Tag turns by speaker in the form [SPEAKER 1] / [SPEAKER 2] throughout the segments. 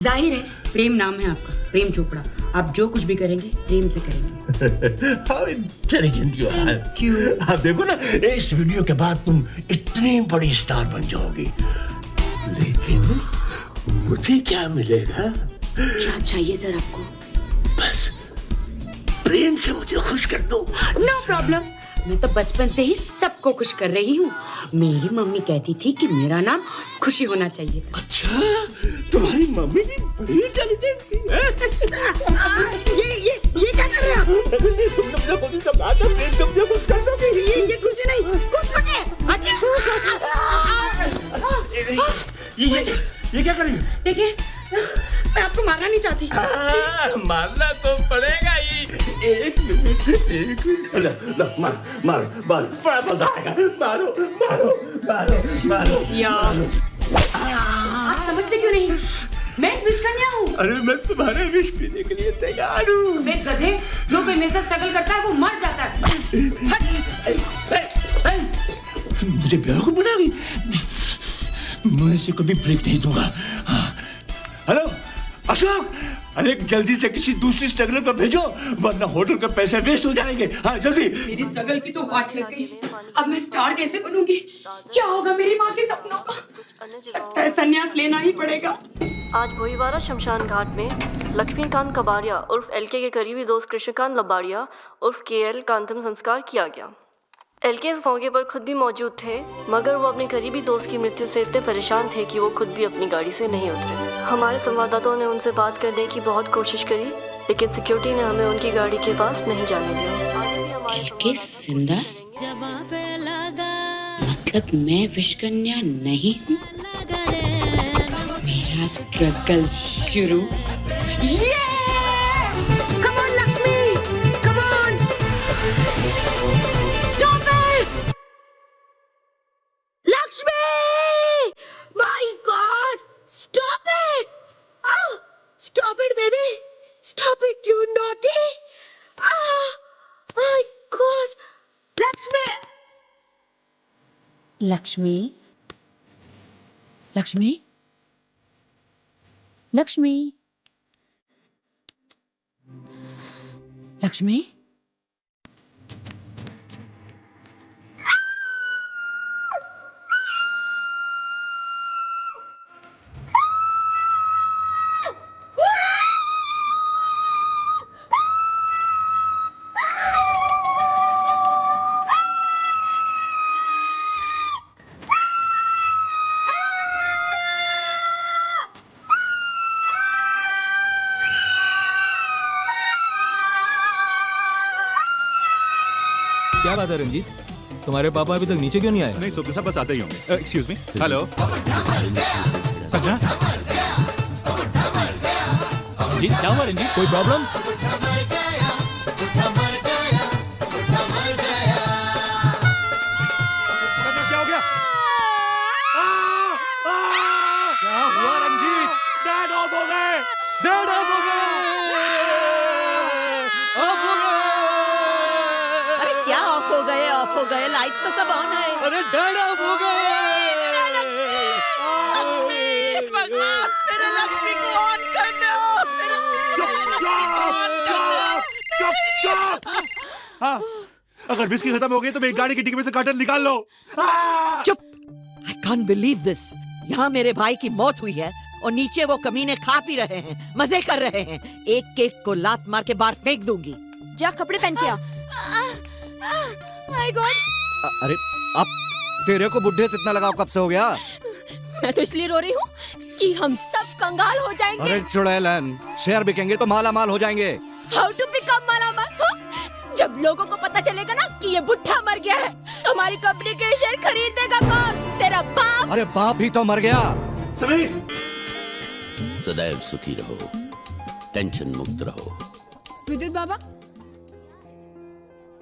[SPEAKER 1] जाहिर है प्रेम नाम है आपका, प्रेम चोपड़ा। आप जो कुछ भी करेंगे प्रेम से करेंगे।
[SPEAKER 2] How intelligent you are.
[SPEAKER 1] क्यों?
[SPEAKER 2] आप देखो ना, इस वीडियो के बाद तुम इतनी बड़ी स्टार बन जाओगी, लेकिन मुझे क्या मिलेगा?
[SPEAKER 1] क्या चाहिए सर आपको?
[SPEAKER 2] बस प्रेम से मुझे खुश कर दो।
[SPEAKER 1] नो प्रॉब्लम, मैं तो बचपन से ही सबको खुश कर रही हूँ। मेरी मम्मी कहती थी कि मेरा नाम खुशी होना चाहिए था।
[SPEAKER 2] अच्छा, तुम्हारी मम्मी भी बड़ी इंटेलिजेंट थी।
[SPEAKER 1] ये क्या कर रहे हो?
[SPEAKER 2] तुमने मुझे समझा था, तुमने कुछ कर दोगे।
[SPEAKER 1] ये खुशी नहीं, कुछ
[SPEAKER 2] ये क्या कर रही हो?
[SPEAKER 1] देखिए, मैं आपको मारना नहीं चाहती।
[SPEAKER 2] मारना तो पड़ेगा ही। एक मिनट। लो, मारो, बड़ा मजा आएगा। मारो।
[SPEAKER 1] यार, आप समझते क्यों नहीं? मैं एक विश्वकन्या हूँ।
[SPEAKER 2] अरे मैं तुम्हारे विश पीने के लिए तैयार हूँ।
[SPEAKER 1] वे गधे, जो कोई मेरे साथ स्ट्रगल करता है वो मर जाता है।
[SPEAKER 2] मुझे बेवकूफ बनाओगी? मैं इसे कभी ब्रेक नहीं दूंगा। हेलो अशोक, अरे जल्दी से किसी दूसरी स्ट्रगलर को भेजो, वरना होटल के पैसे वेस्ट हो जाएंगे। हाँ जल्दी।
[SPEAKER 1] मेरी स्ट्रगल की तो वाट लग गई। अब मैं स्टार कैसे बनूंगी? क्या होगा मेरी माँ के सपनों का? लगता है संन्यास लेना ही पड़ेगा।
[SPEAKER 3] आज भोईवाड़ा शमशान घाट में लक्ष्मीकांत कबाड़िया उर्फ एलके के करीबी दोस्त कृष्णकांत लबाड़िया उर्फ केएल का अंतिम संस्कार किया गया। एलके इस मौके पर खुद भी मौजूद थे, मगर वो अपने करीबी दोस्त की मृत्यु से इतने परेशान थे कि वो खुद भी अपनी गाड़ी से नहीं उतरे। हमारे संवाददाताओं ने उनसे बात करने की बहुत कोशिश करी, लेकिन सिक्योरिटी ने हमें उनकी गाड़ी के पास नहीं जाने दिया।
[SPEAKER 1] एलके जिंदा? मतलब मैं विश्वकन्या नहीं हूँ? मेरा स्ट्रगल शुरू। Come on, Lakshmi! Come on! Stop it! Lakshmi! My God! Stop it! Oh, stop it, baby! Stop it, you naughty! Oh, my God! Lakshmi! Lakshmi? Lakshmi? Lakshmi? Lakshmi?
[SPEAKER 4] क्या बात है रंजीत, तुम्हारे पापा अभी तक नीचे क्यों नहीं आए?
[SPEAKER 5] नहीं सुबह सब बस आते ही होंगे। Excuse me. Hello Sanjana,
[SPEAKER 4] Ranjit क्या हुआ? रंजीत कोई प्रॉब्लम?
[SPEAKER 5] क्या हो गया? क्या हुआ रंजीत? डैड ऑफ हो गए। डैड ऑफ हो गए।
[SPEAKER 6] ऑफ हो गए, लाइट्स तो सब ऑन है।
[SPEAKER 5] अरे डैड ऑफ हो गए।
[SPEAKER 6] भगवान, मेरे लक्ष्मी को ऑन कर दो।
[SPEAKER 5] चुप। हाँ, अगर विस्की खत्म हो गई तो मेरी गाड़ी की डिक्की में से कर्टन निकाल लो।
[SPEAKER 6] चुप। I can't believe this. यहाँ मेरे भाई की मौत हुई है और नीचे वो कमीने खा पी रहे हैं, मजे कर रहे हैं। एक केक को लात मार के बाहर फेंक दूंगी।
[SPEAKER 3] जा कपड़े पहन के आ। My God!
[SPEAKER 5] अरे अब तेरे को बुढ़े से इतना लगाव कब से हो गया?
[SPEAKER 3] मैं तो इसलिए रो रही हूँ कि हम सब कंगाल हो जाएंगे।
[SPEAKER 5] अरे चुड़ैलन, शेयर बिकेंगे तो माला माल हो जाएंगे।
[SPEAKER 3] How to become मालामाल? जब लोगों को पता चलेगा ना कि ये बुढ़ा मर गया है, तो हमारी कंपनी के शेयर खरीदेगा कौन? तेरा बाप।
[SPEAKER 5] अरे बाप ही तो मर गया। समीर,
[SPEAKER 7] सदैव सुखी रहो, टेंशन मुक्त रहो।
[SPEAKER 8] विद्युत बाबा,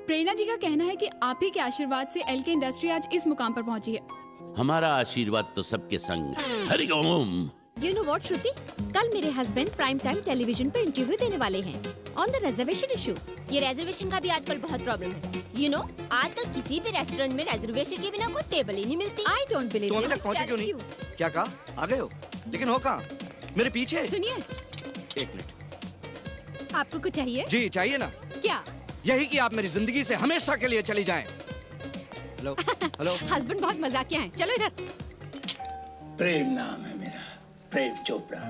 [SPEAKER 8] प्रेरणा जी का कहना है कि आप ही के आशीर्वाद से एलके इंडस्ट्री आज इस मुकाम पर पहुंची है।
[SPEAKER 7] हमारा आशीर्वाद तो सबके संग है। हरि ओम।
[SPEAKER 9] You know what, श्रुति? कल मेरे हस्बैंड प्राइम टाइम टेलीविजन पे इंटरव्यू देने वाले हैं ऑन द रिजर्वेशन इशू।
[SPEAKER 10] ये रिजर्वेशन का भी आजकल बहुत प्रॉब्लम है। You know, आजकल किसी भी रेस्टोरेंट में रिजर्वेशन के बिना कोई टेबल ही नहीं मिलती।
[SPEAKER 9] I don't believe
[SPEAKER 5] तुम अभी
[SPEAKER 9] this.
[SPEAKER 5] तक पहुंचे क्यों नहीं? क्या कहा? आ गए हो? लेकिन हो कहाँ? मेरे पीछे।
[SPEAKER 10] सुनिए,
[SPEAKER 5] एक मिनट।
[SPEAKER 10] आपको कुछ चाहिए?
[SPEAKER 5] जी चाहिए ना।
[SPEAKER 10] क्या?
[SPEAKER 5] यही कि आप मेरी जिंदगी से हमेशा के लिए चली जाएं। Hello hello.
[SPEAKER 10] हस्बैंड बहुत मजाकिया हैं। चलो इधर।
[SPEAKER 2] प्रेम नाम है मेरा, Prem Chopra.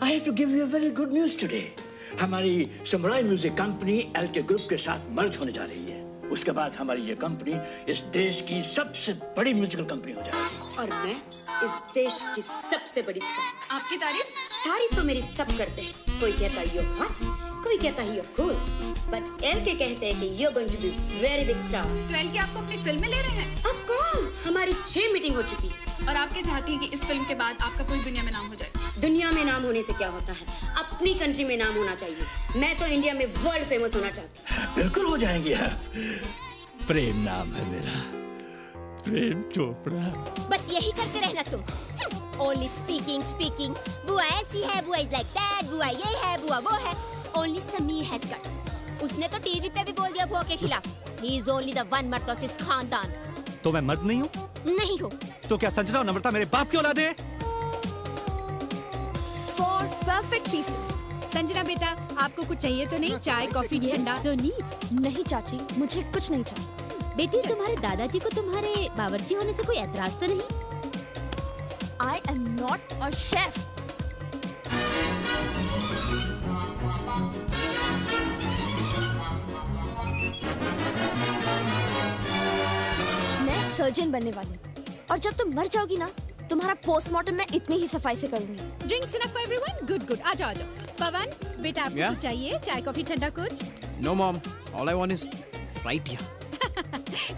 [SPEAKER 2] I have to give you very good news today. हमारी samurai music company LK group के साथ मर्ज होने जा रही है। उसके बाद हमारी ये कंपनी इस देश की सबसे बड़ी म्यूजिकल कंपनी हो जाएगी।
[SPEAKER 1] और मैं इस देश की सबसे बड़ी स्टार।
[SPEAKER 8] आपकी तारीफ
[SPEAKER 1] तो मेरी सब करते हैं। कोई कहता है you're hot, कोई कहता है you're cool, but एलके कहते हैं कि you're going to be very big star।
[SPEAKER 8] तो एलके आपको अपनी फिल्म में ले रहे हैं?
[SPEAKER 1] Of course, हमारी 6 मीटिंग हो चुकी है।
[SPEAKER 8] और आप क्या चाहती हैं कि इस फिल्म के बाद आपका पूरी दुनिया में नाम हो जाए?
[SPEAKER 1] दुनिया में नाम होने से क्या होता है, अपनी कंट्री में नाम होना चाहिए। मैं तो इंडिया में वर्ल्ड फेमस होना चाहती हूँ।
[SPEAKER 2] बिल्कुल हो जाएंगे आप।
[SPEAKER 4] प्रेम नाम है मेरा, प्रेम चोपड़ा।
[SPEAKER 10] बस यही करते रहना तुम। Only speaking. बुआ ऐसी है, बुआ इज लाइक दैट, बुआ ये है, बुआ वो है। Only Sameer has guts. उसने तो टीवी पे भी बोल दिया बुआ के खिलाफ। He is only the one मर्द ऑफ दिस खानदान।
[SPEAKER 5] तो मैं मर्द नहीं हूँ?
[SPEAKER 10] नहीं हो।
[SPEAKER 5] तो क्या संजना और नम्रता मेरे बाप की औलाद है?
[SPEAKER 10] For perfect pieces. संजना बेटा, आपको कुछ चाहिए तो नहीं? चाय, कॉफी, ठंडा?
[SPEAKER 9] नहीं चाची, मुझे कुछ नहीं चाहिए। बेटी, तुम्हारे दादाजी को तुम्हारे बावर्ची होने से कोई एतराज तो नहीं? I am not a chef. मैं सर्जन बनने वाली हूँ और जब तुम मर जाओगी ना, तुम्हारा पोस्टमार्टम मैं इतनी ही सफाई से करूंगी।
[SPEAKER 10] Drinks enough for everyone? Good. आ जाओ। पवन बेटा, आपको कुछ चाहिए? चाय, कॉफी, ठंडा कुछ?
[SPEAKER 4] No mom, all I want is right here.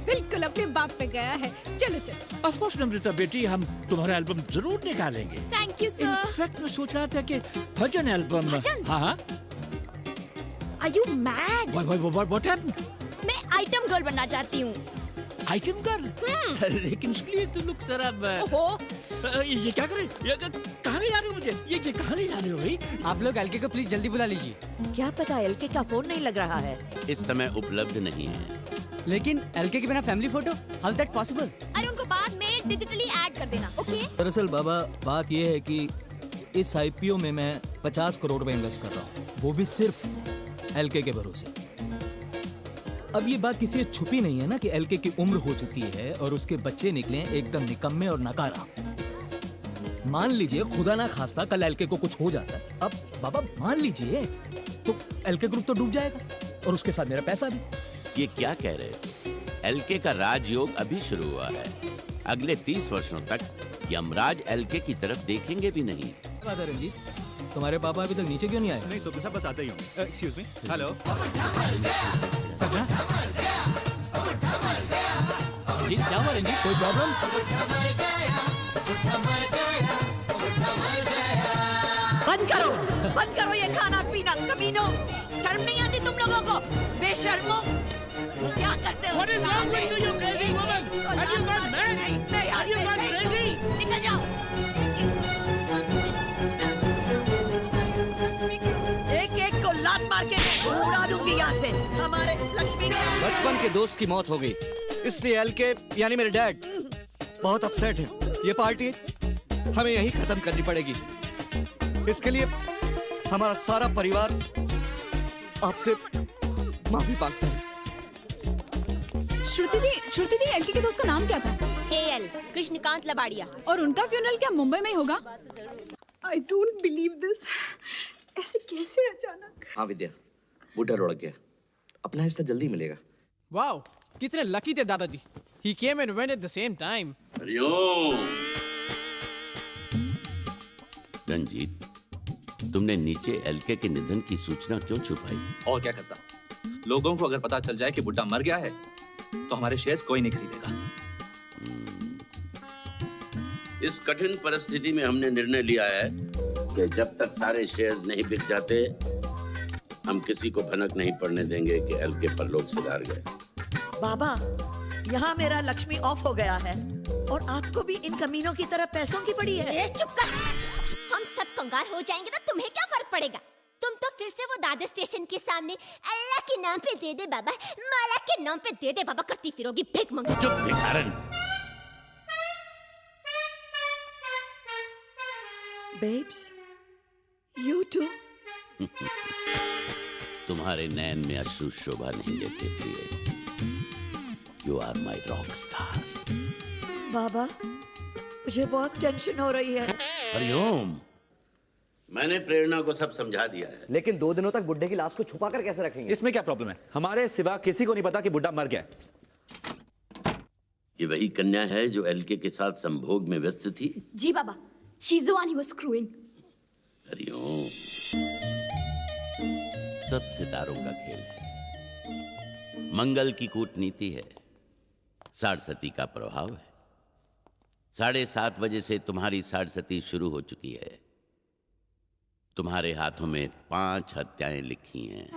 [SPEAKER 10] बिल्कुल अपने बाप पे गया है। चलो।
[SPEAKER 2] ऑफ कोर्स नम्रता बेटी, हम तुम्हारा एल्बम जरूर निकालेंगे।
[SPEAKER 10] Thank you sir.
[SPEAKER 2] इनफैक्ट मैं सोच रहा था कि भजन एल्बम। हाँ।
[SPEAKER 10] Are you mad?
[SPEAKER 2] What happened?
[SPEAKER 10] मैं आइटम गर्ल बनना चाहती हूँ।
[SPEAKER 2] Item girl? लेकिन इसके लिए तो लुक जरा। ये क्या करे? कहाँ ले जा रहे हो मुझे? ये कहाँ ले जा रहे हो भाई?
[SPEAKER 4] आप लोग एलके को प्लीज जल्दी बुला लीजिए।
[SPEAKER 6] क्या पता एलके का फोन नहीं लग रहा है।
[SPEAKER 7] इस समय उपलब्ध नहीं है।
[SPEAKER 4] लेकिन एलके के बिना family photo, how is that possible?
[SPEAKER 10] अरे उनको बाद में डिजिटली ऐड कर देना, ओके?
[SPEAKER 4] दरअसल बाबा, बात ये है कि इस आईपीओ में मैं 50 करोड़ रुपए इन्वेस्ट कर रहा हूँ, वो भी सिर्फ एलके के भरोसे। अब ये बात किसी से छुपी नहीं है ना कि एलके की उम्र हो चुकी है और उसके बच्चे निकले एकदम निकम्मे और नकारा। मान लीजिए खुदा ना खास्ता कल एलके को कुछ हो जाता है, अब बाबा मान लीजिए, तो एलके ग्रुप तो डूब जाएगा और उसके साथ मेरा पैसा भी।
[SPEAKER 7] ये क्या कह रहे हो? एलके का राजयोग अभी शुरू हुआ है। अगले 30 वर्षों तक यमराज एलके की तरफ देखेंगे भी नहीं।
[SPEAKER 4] बात है रंजीत, तुम्हारे पापा अभी तक नीचे क्यों नहीं आए?
[SPEAKER 5] नहीं सुबह सब बस आते ही हूँ। Excuse me. हेलो।
[SPEAKER 4] जी क्या हुआ रंजीत, कोई प्रॉब्लम?
[SPEAKER 6] बंद करो ये खाना पीना, कमीनों। शर्म नहीं आती तुम लोगों को? बेशर्मो, क्या करते हो?
[SPEAKER 2] What is wrong with you, you crazy woman? Are you not mad? Are you not crazy?
[SPEAKER 6] निकल जाओ। एक को लात मार के उड़ा दूंगी यहाँ से। हमारे लक्ष्मी का
[SPEAKER 5] बचपन के दोस्त की मौत हो गई, इसलिए एलके यानी मेरे डैड बहुत अपसेट हैं। ये पार्टी हमें यहीं खत्म करनी पड़ेगी। इसके लिए हमारा सारा परिवार आपसे माफी मांगता है।
[SPEAKER 8] श्रुति जी, एलके के दोस्त का नाम क्या था?
[SPEAKER 10] केएल, कृष्णकांत लबाड़िया।
[SPEAKER 8] और उनका फ्यूनरल क्या मुंबई में ही होगा?
[SPEAKER 1] I don't believe this। ऐसे कैसे अचानक?
[SPEAKER 11] हाँ विद्या, बूढ़ा लुढ़क गया, अपना हिस्सा जल्दी मिलेगा।
[SPEAKER 4] वाओ, कितने लकी थे दादाजी। He came and went at the same time.
[SPEAKER 7] Hariom. Ranjit, तुमने नीचे एलके के निधन की सूचना क्यों छुपाई?
[SPEAKER 11] और क्या करता, लोगों को अगर पता चल जाए कि बुड्ढा मर गया है तो हमारे शेयर्स कोई नहीं खरीदेगा।
[SPEAKER 7] इस कठिन परिस्थिति में हमने निर्णय लिया है कि जब तक सारे शेयर्स नहीं बिक जाते, हम किसी को भनक नहीं पड़ने देंगे कि एलके परलोक सिधार गए।
[SPEAKER 6] बाबा, यहाँ मेरा लक्ष्मी ऑफ हो गया है और आपको भी इन कमीनों की तरह पैसों की पड़ी है।
[SPEAKER 10] चुप कर। हम सब कंगाल हो जाएंगे तो तुम्हें क्या फर्क पड़ेगा? तुम तो फिर से वो दादा स्टेशन के सामने अल्लाह के नाम पे दे दे बाबा, माला के नाम पे दे दे बाबा करती फिरोगी भीख मंगे।
[SPEAKER 7] चुप भिखारन।
[SPEAKER 6] Babes, You too.
[SPEAKER 7] तुम्हारे नैन में अश्रु शोभा नहीं देते प्रिय। You are my rock star.
[SPEAKER 6] बाबा, मुझे बहुत टेंशन हो रही है।
[SPEAKER 7] हरिओम। मैंने प्रेरणा को सब समझा दिया है।
[SPEAKER 5] लेकिन 2 दिनों तक बुड्ढे की लाश को छुपा कर कैसे रखेंगे?
[SPEAKER 11] इसमें क्या प्रॉब्लम है? हमारे सिवा किसी को नहीं पता कि बुड्ढा मर गया।
[SPEAKER 7] ये वही कन्या है जो एलके के साथ संभोग में व्यस्त थी।
[SPEAKER 1] जी बाबा, she is the one who was screwing.
[SPEAKER 7] हरिओम। सब सितारों का खेल है। मंगल की कूटनीति है, साढ़सती का प्रभाव है। 7:30 बजे से तुम्हारी साढ़सती शुरू हो चुकी है। तुम्हारे हाथों में 5 हत्याएं लिखी हैं।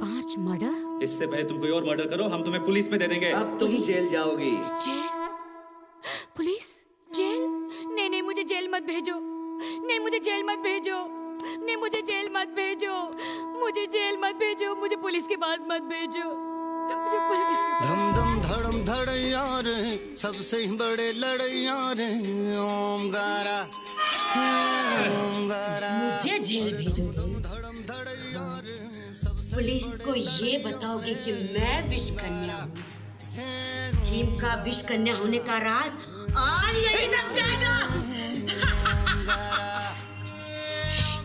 [SPEAKER 9] 5 मर्डर?
[SPEAKER 11] इससे पहले तुम कोई और मर्डर करो, हम तुम्हें पुलिस में दे देंगे।
[SPEAKER 5] अब तुम जेल जाओगी।
[SPEAKER 9] जेल? पुलिस? जेल?
[SPEAKER 1] नहीं नहीं, मुझे जेल मत भेजो। नहीं, मुझे जेल मत भेजो। नहीं, मुझे जेल मत भेजो। मुझे जेल मत भेजो। मुझे पुलिस के पास मत भेजो। मुझे पुलिस के
[SPEAKER 5] धम धम धड़म धड़ैया रे, सबसे बड़े लड़ैया रे, ओमकारा ओमकारा।
[SPEAKER 1] मुझे जेल भेजोगे? पुलिस को ये बताओगे कि मैं विष कन्या हूँ। भीम का विष कन्या होने का राज आज यही तक जाएगा।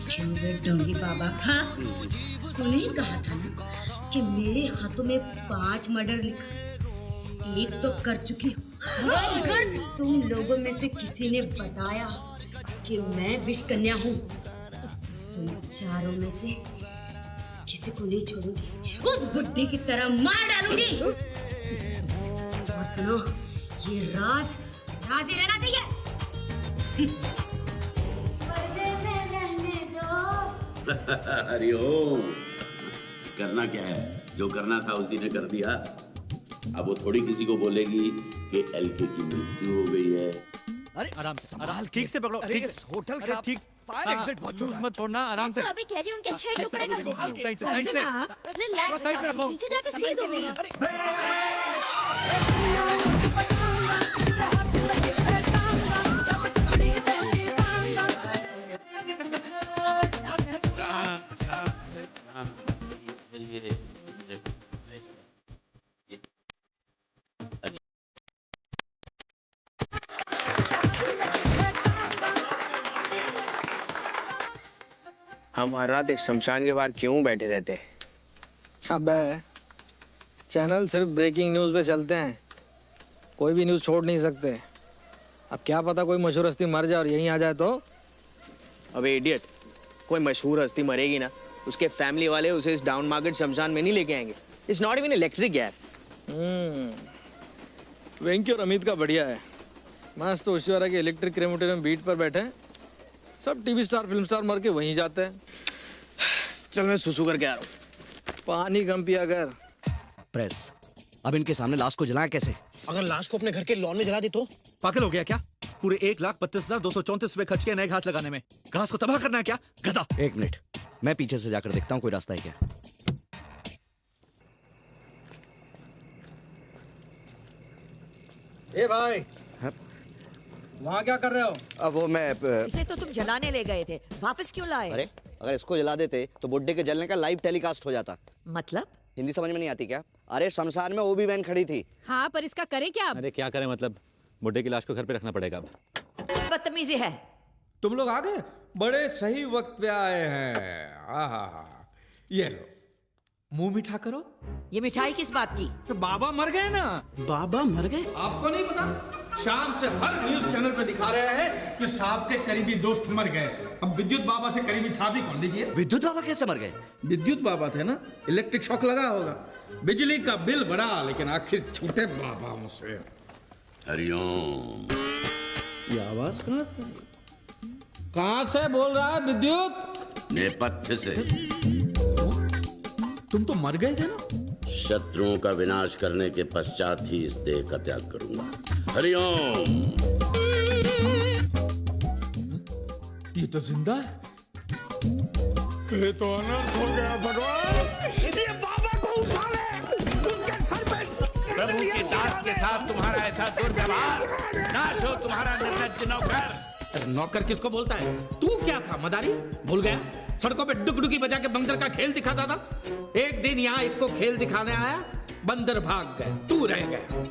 [SPEAKER 1] क्यों डोंगी बाबा खा? तूने ही कहा था ना कि मेरे हाथों में 5 मर्डर लिखा। एक तो कर चुकी हूँ। अगर तुम लोगों में से किसी ने बताया कि मैं विष कन्या हूँ, तुम चारों में से किसी को नहीं छोड़ूंगी। उस बुड्ढी की तरह मार डालूंगी। और सुनो, ये राज राज ही रहना चाहिए। पर्दे में रहने दो।
[SPEAKER 7] हरिओम। करना क्या है? जो करना था उसी ने कर दिया। अब वो थोड़ी किसी को बोलेगी कि एलके की मृत्यु हो गई है।
[SPEAKER 5] अरे
[SPEAKER 11] आराम से, आराम ठीक से पकड़ो। ठीक से
[SPEAKER 5] होटल
[SPEAKER 11] अरे
[SPEAKER 5] का
[SPEAKER 11] ठीक
[SPEAKER 5] फायर एग्जिट बहुत छोटा है।
[SPEAKER 11] मत छोड़ना, आराम से।
[SPEAKER 9] अभी कह रही हूँ उनके 6 टुकड़े कर देती
[SPEAKER 11] साइड से, साइड से।
[SPEAKER 9] रिलैक्स,
[SPEAKER 11] साइड पे रखो।
[SPEAKER 9] नीचे जाकर सील दो मेरा।
[SPEAKER 12] हमारा देश शमशान के बाहर क्यों बैठे रहते हैं? अबे चैनल सिर्फ ब्रेकिंग न्यूज़ पे चलते हैं, कोई भी न्यूज़ छोड़ नहीं सकते। अब क्या पता कोई मशहूर हस्ती मर जाए और यहीं आ जाए तो? अबे इडियट, कोई मशहूर हस्ती मरेगी ना, उसके फैमिली वाले उसे इस डाउन मार्केट शमशान में नहीं लेके आएंगे। इट्स नॉट इवन इलेक्ट्रिक यार। वेंकी और अमित का बढ़िया है, मस्त उसी वाला के इलेक्ट्रिक क्रेमेटोरियम बीट पर बैठे हैं। सब टीवी स्टार फिल्म स्टार मर के वहीं जाते हैं। चल मैं सुसु करके आ रहा हूँ। पानी कम पिया कर।
[SPEAKER 5] प्रेस, अब इनके सामने लाश को जलाएं कैसे?
[SPEAKER 12] अगर लाश को अपने घर के लॉन में जला दे तो?
[SPEAKER 11] पागल हो गया क्या? पूरे 1,32,234 रुपए खर्च किए नए घास लगाने में। घास को तबाह करना है क्या, गधा?
[SPEAKER 5] 1 मिनट, मैं पीछे से जाकर देखता हूँ कोई रास्ता है क्या।
[SPEAKER 12] ए भाई, वहाँ क्या कर रहे हो?
[SPEAKER 5] अब वो मैं
[SPEAKER 6] इसे तो तुम जलाने ले गए थे, वापस क्यों लाए?
[SPEAKER 5] अरे अगर इसको जला देते तो बुड्ढे के जलने का लाइव टेलीकास्ट हो जाता।
[SPEAKER 6] मतलब?
[SPEAKER 5] हिंदी समझ में नहीं आती क्या? अरे शमशान में ओबी वैन खड़ी थी।
[SPEAKER 9] हाँ, पर इसका करें क्या अब?
[SPEAKER 11] अरे क्या करें मतलब, बुड्ढे की लाश को घर पे रखना पड़ेगा अब।
[SPEAKER 6] बदतमीजी है।
[SPEAKER 13] तुम लोग आ गए, बड़े सही वक्त पे आए हैं। आहा, ये लो, मुंह मीठा करो।
[SPEAKER 6] ये मिठाई किस बात की?
[SPEAKER 13] तो बाबा मर गए ना।
[SPEAKER 12] बाबा मर गए?
[SPEAKER 13] आपको नहीं पता? शाम से हर न्यूज चैनल पे दिखा रहे हैं कि साहब के करीबी दोस्त मर गए। अब विद्युत बाबा से करीबी था भी कौन? लीजिए।
[SPEAKER 5] विद्युत बाबा कैसे मर गए?
[SPEAKER 13] विद्युत बाबा थे ना, इलेक्ट्रिक शॉक लगा होगा। बिजली का बिल बढ़ा, लेकिन आखिर छूटे बाबा मुझसे।
[SPEAKER 7] हरिओम।
[SPEAKER 13] ये आवाज कहाँ से बोल रहा है विद्युत?
[SPEAKER 7] नेपथ्य से।
[SPEAKER 13] तुम तो मर गए थे ना?
[SPEAKER 7] शत्रुओं का विनाश करने के पश्चात ही इस देह का त्याग करूंगा। हरिओम।
[SPEAKER 13] ये तो जिंदा है। ये तो अनर्थ हो गया भगवान। ये बाबा को उठा ले, उसके सर पे।
[SPEAKER 7] प्रभु के दास के साथ तुम्हारा ऐसा दुर्व्यवहार, नाश हो तुम्हारा निर्लज्ज नौकर।
[SPEAKER 13] नौकर किसको बोलता है? तू क्या था मदारी? भूल गया? सड़कों पे डुगडुगी बजा के बंदर का खेल दिखाता था। एक दिन यहाँ इसको खेल दिखाने आया, बंदर भाग गए, तू रह गया।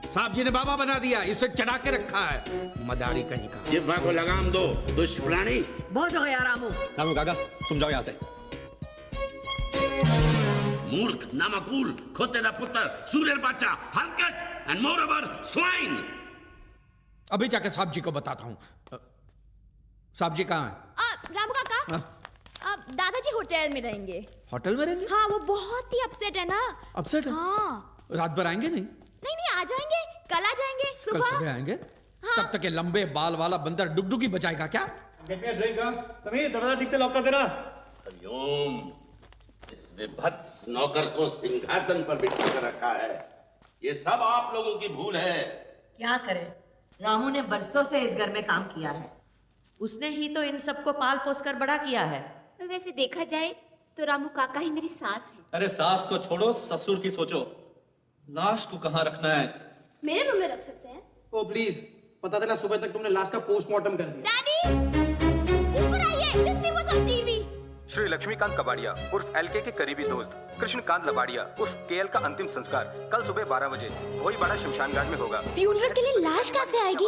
[SPEAKER 13] साहब जी ने बाबा बना दिया, इसे चढ़ा के रखा है, मदारी कहीं का।
[SPEAKER 7] जिह्वा को लगाम दो दुष्ट प्राणी।
[SPEAKER 6] बहुत हो गया रामू।
[SPEAKER 5] रामू काका तुम जाओ यहाँ से।
[SPEAKER 7] मूर्ख, नामकूल, खोते दा पुत्र, सूर्य बच्चा, हलकट एंड मोरओवर स्वाइन।
[SPEAKER 13] अभी जाके साहब जी को बताता हूँ। साहब जी कहाँ हैं?
[SPEAKER 10] रामू काका, दादाजी होटल में रहेंगे।
[SPEAKER 13] होटल में रहेंगे?
[SPEAKER 10] हाँ, वो बहुत ही अपसेट है ना।
[SPEAKER 13] अपसेट है?
[SPEAKER 10] हाँ।
[SPEAKER 13] रात भर आएंगे नहीं?
[SPEAKER 10] नहीं, आ जाएंगे, कल आ जाएंगे
[SPEAKER 13] कल
[SPEAKER 10] सुबह।
[SPEAKER 13] सुबह आएंगे?
[SPEAKER 10] हाँ।
[SPEAKER 13] तब तक ये लंबे बाल वाला बंदर डुगडुगी बजाएगा क्या?
[SPEAKER 2] समीर दरवाजा ठीक से लॉक कर देना।
[SPEAKER 7] हरिओम। इस विभत्स नौकर को सिंहासन पर बिठा कर रखा है। ये सब आप लोगों की भूल है।
[SPEAKER 6] क्या करे, रामू ने बरसों से इस घर में काम किया है। उसने ही तो इन सबको पाल पोस कर बड़ा किया है।
[SPEAKER 10] वैसे देखा जाए तो रामू काका ही मेरी सास है।
[SPEAKER 11] अरे सास को छोड़ो, ससुर की सोचो। लाश को कहाँ रखना है?
[SPEAKER 10] मेरे रूम में रख सकते हैं।
[SPEAKER 12] ओ प्लीज, पता चला सुबह तक तुमने लाश का पोस्टमार्टम कर दिया।
[SPEAKER 10] डैडी, ऊपर आइए, just see what's on TV।
[SPEAKER 14] Shri Laxmikant Kabadia उर्फ एलके के करीबी दोस्त कृष्णकांत लबाड़िया उर्फ केएल का अंतिम संस्कार कल सुबह 12 बजे भोईवाड़ा शमशान घाट में होगा।
[SPEAKER 10] फ्यूनरल के लिए लाश कहाँ से आएगी?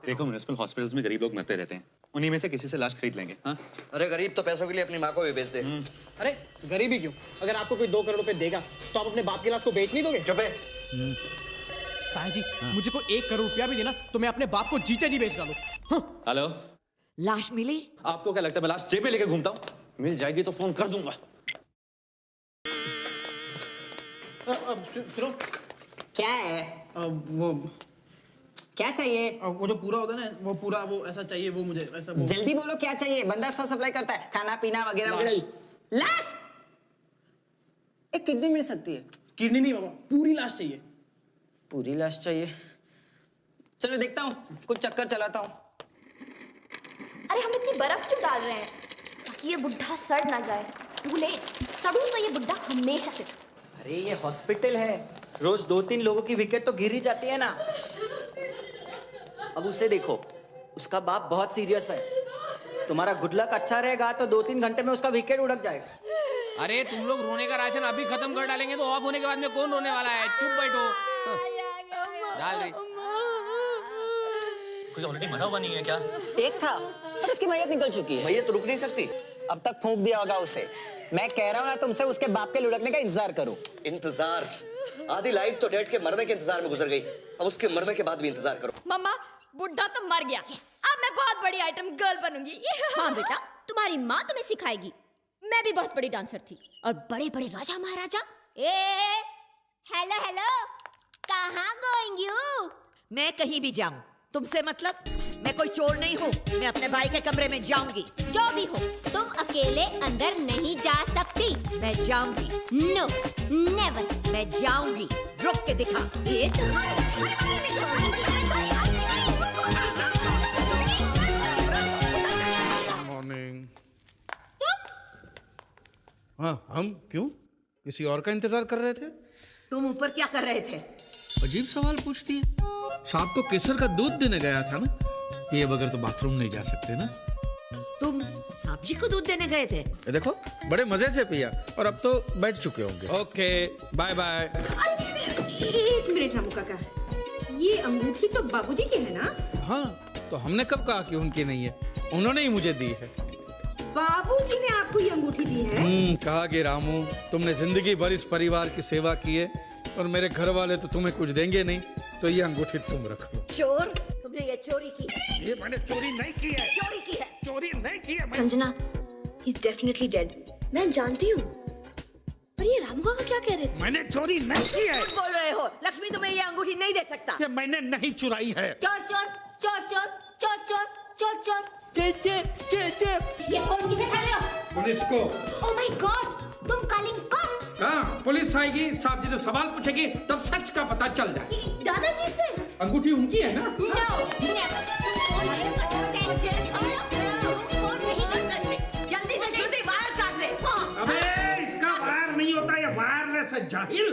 [SPEAKER 11] देखो, म्युनिसिपल हॉस्पिटल्स में गरीब लोग मरते रहते हैं, उन्हीं में से किसी से लाश खरीद लेंगे। हाँ?
[SPEAKER 5] अरे गरीब तो पैसों के लिए अपनी माँ को भी बेच दे।
[SPEAKER 12] अरे गरीबी क्यों? अगर आपको कोई 2 करोड़ रुपए देगा तो आप अपने बाप की लाश को बेच नहीं दोगे?
[SPEAKER 5] चुप है।
[SPEAKER 12] ताया जी, मुझे को 1 करोड़ रुपया भी देना तो मैं अपने बाप को जीते जी बेच डालूं।
[SPEAKER 11] हेलो,
[SPEAKER 6] लाश मिली?
[SPEAKER 11] आपको क्या लगता है मैं लाश जेब में लेके घूमता हूँ? मिल जाएगी तो फोन कर दूंगा।
[SPEAKER 12] सुनो,
[SPEAKER 15] क्या है?
[SPEAKER 12] वो
[SPEAKER 15] क्या चाहिए?
[SPEAKER 12] वो जो पूरा होता है ना, वो पूरा वो ऐसा चाहिए, वो मुझे ऐसा वो।
[SPEAKER 15] जल्दी बोलो क्या चाहिए? बंदा सब सप्लाई करता है, खाना पीना वगैरह
[SPEAKER 12] लाश।
[SPEAKER 15] वगैरह। लाश? एक किडनी मिल सकती है।
[SPEAKER 12] किडनी नहीं बाबा, पूरी लाश चाहिए।
[SPEAKER 15] पूरी लाश चाहिए? चलो देखता हूँ, कुछ चक्कर चलाता हूँ।
[SPEAKER 10] अरे हम इतनी बर्फ क्यों डाल रहे हैं? ताकि ये बुढ़ा सड़ ना जाए। टू लेट, सड़ू तो ये बुढ़ा हमेशा से।
[SPEAKER 15] अरे ये हॉस्पिटल है, रोज 2-3 लोगों की विकेट तो गिर ही जाती है ना। अब उसे देखो, उसका बाप बहुत सीरियस है। तुम्हारा गुड लक अच्छा रहेगा तो 2-3 घंटे में उसका विकेट उड़क जाएगा।
[SPEAKER 12] अरे तुम लोग रोने का राशन अभी खत्म कर डालेंगे तो ऑफ होने के बाद में कौन रोने वाला है? चुप बैठो। डाल रही।
[SPEAKER 11] कोई ऑलरेडी मरा हुआ नहीं है क्या?
[SPEAKER 15] एक था पर उसकी मैयत निकल चुकी है। मैयत रुक नहीं सकती, अब तक फूंक दिया होगा उसे। मैं कह रहा हूँ ना तुमसे, उसके बाप के लुढ़कने का इंतजार करो।
[SPEAKER 5] इंतजार? आधी लाइफ तो डैड के मरने के इंतजार में गुजर गई, अब उसके मरने के बाद भी इंतजार करो।
[SPEAKER 10] मम्मा, बुढ़ा तो मर गया। अब मैं बहुत बड़ी आइटम गर्ल बनूंगी। हाँ बेटा, तुम्हारी माँ तुम्हें सिखाएगी। मैं भी बहुत बड़ी डांसर थी और बड़े बड़े राजा महाराजा। हेलो हेलो, कहाँ गोइंग यू?
[SPEAKER 6] मैं कहीं भी जाऊं, तुमसे मतलब? मैं कोई चोर नहीं हूँ, मैं अपने भाई के कमरे में जाऊंगी।
[SPEAKER 10] जो भी हो, तुम अकेले अंदर नहीं जा सकती।
[SPEAKER 6] मैं जाऊंगी।
[SPEAKER 10] No, never.
[SPEAKER 6] मैं जाऊंगी, रुक के दिखा।
[SPEAKER 13] मॉर्निंग। हाँ, हम क्यों? किसी और का इंतजार कर रहे थे?
[SPEAKER 6] तुम ऊपर क्या कर रहे थे?
[SPEAKER 13] अजीब सवाल पूछती है। साहब को केसर का दूध देने गया था ना, ये बगैर तो बाथरूम नहीं जा सकते ना।
[SPEAKER 6] तुम साहब जी को दूध देने गए थे?
[SPEAKER 13] ये देखो, बड़े मजे से पिया और अब तो बैठ चुके होंगे। Okay, bye bye.
[SPEAKER 8] एक मिनट रामू काका, ये अंगूठी तो बाबूजी की है ना?
[SPEAKER 13] हाँ, तो हमने कब कहा कि उनकी नहीं है? उन्होंने ही मुझे दी है।
[SPEAKER 8] बाबूजी ने आपको ये अंगूठी दी है?
[SPEAKER 13] कहा कि रामू, तुमने जिंदगी भर इस परिवार की सेवा की है और मेरे घर वाले तो तुम्हें कुछ देंगे नहीं, तो ये अंगूठी तुम रखो।
[SPEAKER 6] चोर, तुमने ये चोरी की?
[SPEAKER 13] ये मैंने चोरी नहीं की है।
[SPEAKER 6] चोरी की है?
[SPEAKER 13] चोरी नहीं की है।
[SPEAKER 3] Sanjana, he is definitely dead। मैं जानती हूँ, पर ये रामू काका क्या कह रहे थे?
[SPEAKER 13] मैंने चोरी नहीं की है।
[SPEAKER 6] तुम बोल रहे हो, लक्ष्मी तुम्हें ये अंगूठी नहीं दे सकता।
[SPEAKER 13] ये मैंने नहीं चुराई है।
[SPEAKER 10] चोर चोर चोर चोर चोर चोर चोर चोर। ये फोन किसे कर रहे हो?
[SPEAKER 13] पुलिस को।
[SPEAKER 10] Oh my God, तुम calling cops?
[SPEAKER 13] हाँ, पुलिस आएगी, साहब जी से सवाल पूछेगी, तब सच का पता चल जाए।
[SPEAKER 10] दादाजी से?
[SPEAKER 13] अंगूठी उनकी है ना?
[SPEAKER 10] No, never।
[SPEAKER 6] जल्दी से श्रुति वायर काट दे।
[SPEAKER 13] अबे इसका वायर नहीं होता, ये वायरलेस है जाहिल।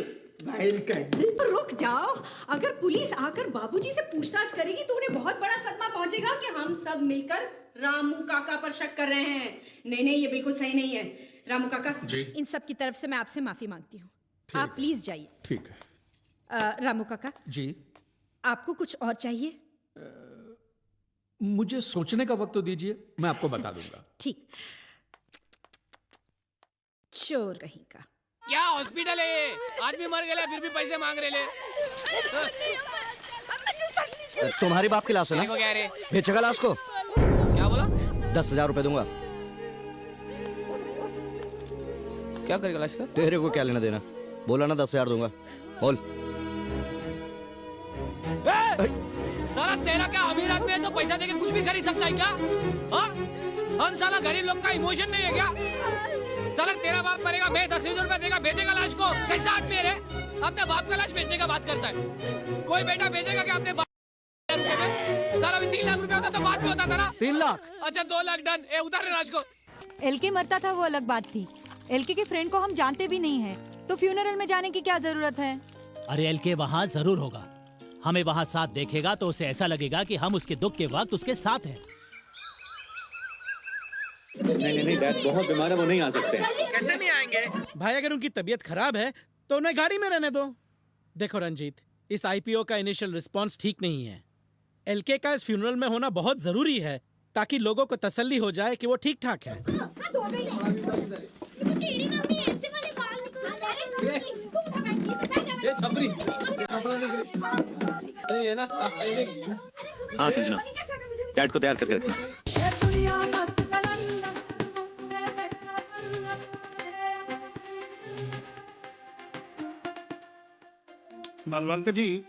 [SPEAKER 8] फाइल कर। रुक जाओ, अगर पुलिस आकर बाबूजी से पूछताछ करेगी तो उन्हें बहुत बड़ा सदमा पहुंचेगा कि हम सब मिलकर रामू काका पर शक कर रहे हैं। नहीं नहीं, ये बिल्कुल सही नहीं है। रामू काका
[SPEAKER 13] जी।
[SPEAKER 8] इन सब की तरफ से मैं आपसे माफी मांगती हूँ। आप प्लीज जाइए।
[SPEAKER 13] ठीक है।
[SPEAKER 8] रामू काका
[SPEAKER 13] जी,
[SPEAKER 8] आपको कुछ और चाहिए?
[SPEAKER 13] मुझे सोचने का वक्त तो दीजिए, मैं आपको बता दूंगा।
[SPEAKER 8] ठीक। चोर कहीं का।
[SPEAKER 16] क्या हॉस्पिटल है ये? आदमी मर गया फिर भी पैसे मांग रहे ले।
[SPEAKER 5] तुम्हारी बाप की लाश है
[SPEAKER 16] देखो क्या रे?
[SPEAKER 5] ना? बेचेगा लाश को?
[SPEAKER 16] क्या बोला?
[SPEAKER 5] 10,000 रुपए दूंगा।
[SPEAKER 16] क्या करेगा लाश का?
[SPEAKER 5] तेरे को क्या लेना देना? बोला ना 10,000 दूंगा, बोल।
[SPEAKER 16] साला तेरा क्या अमीर आदमी है तो पैसा देके कुछ भी खरीद सकता है क्या? हाँ? हम साला गरीब लोग का इमोशन नहीं है क्या? साला तेरा बाप मरेगा, मैं 10,000 रुपए देगा, भेजेगा लाश को? कैसा आदमी है? अपने बाप का लाश भेजने का बात करता है। कोई बेटा भेजेगा क्या अपने बाप? साला भी 3 लाख रुपए होता तो बात भी होता था ना।
[SPEAKER 5] 3 लाख?
[SPEAKER 16] अच्छा 2 लाख डन। ए उतार लाश को।
[SPEAKER 17] एलके मरता था वो अलग बात थी। एलके के फ्रेंड को हम जानते भी नहीं हैं, तो फ्यूनरल में जाने की क्या जरूरत है?
[SPEAKER 4] अरे एलके वहाँ जरूर होगा, हमें वहाँ साथ देखेगा तो उसे ऐसा लगेगा कि हम उसके दुख के वक्त उसके साथ हैं।
[SPEAKER 11] नहीं डैड बहुत बीमार है, वो नहीं आ सकते।
[SPEAKER 16] कैसे नहीं आएंगे?
[SPEAKER 18] भाई अगर उनकी तबीयत खराब है तो उन्हें गाड़ी में रहने दो। देखो रंजीत, इस आईपीओ का इनिशियल रिस्पांस ठीक नहीं है। एलके का इस फ्यूनरल में होना बहुत जरूरी है ताकि लोगों को तसल्ली हो जाए कि वो ठीक ठाक है।
[SPEAKER 16] ये छपरी। ये ना।
[SPEAKER 11] हाँ संजना, डैड को तैयार करके रखना।
[SPEAKER 19] मालवानकर जी,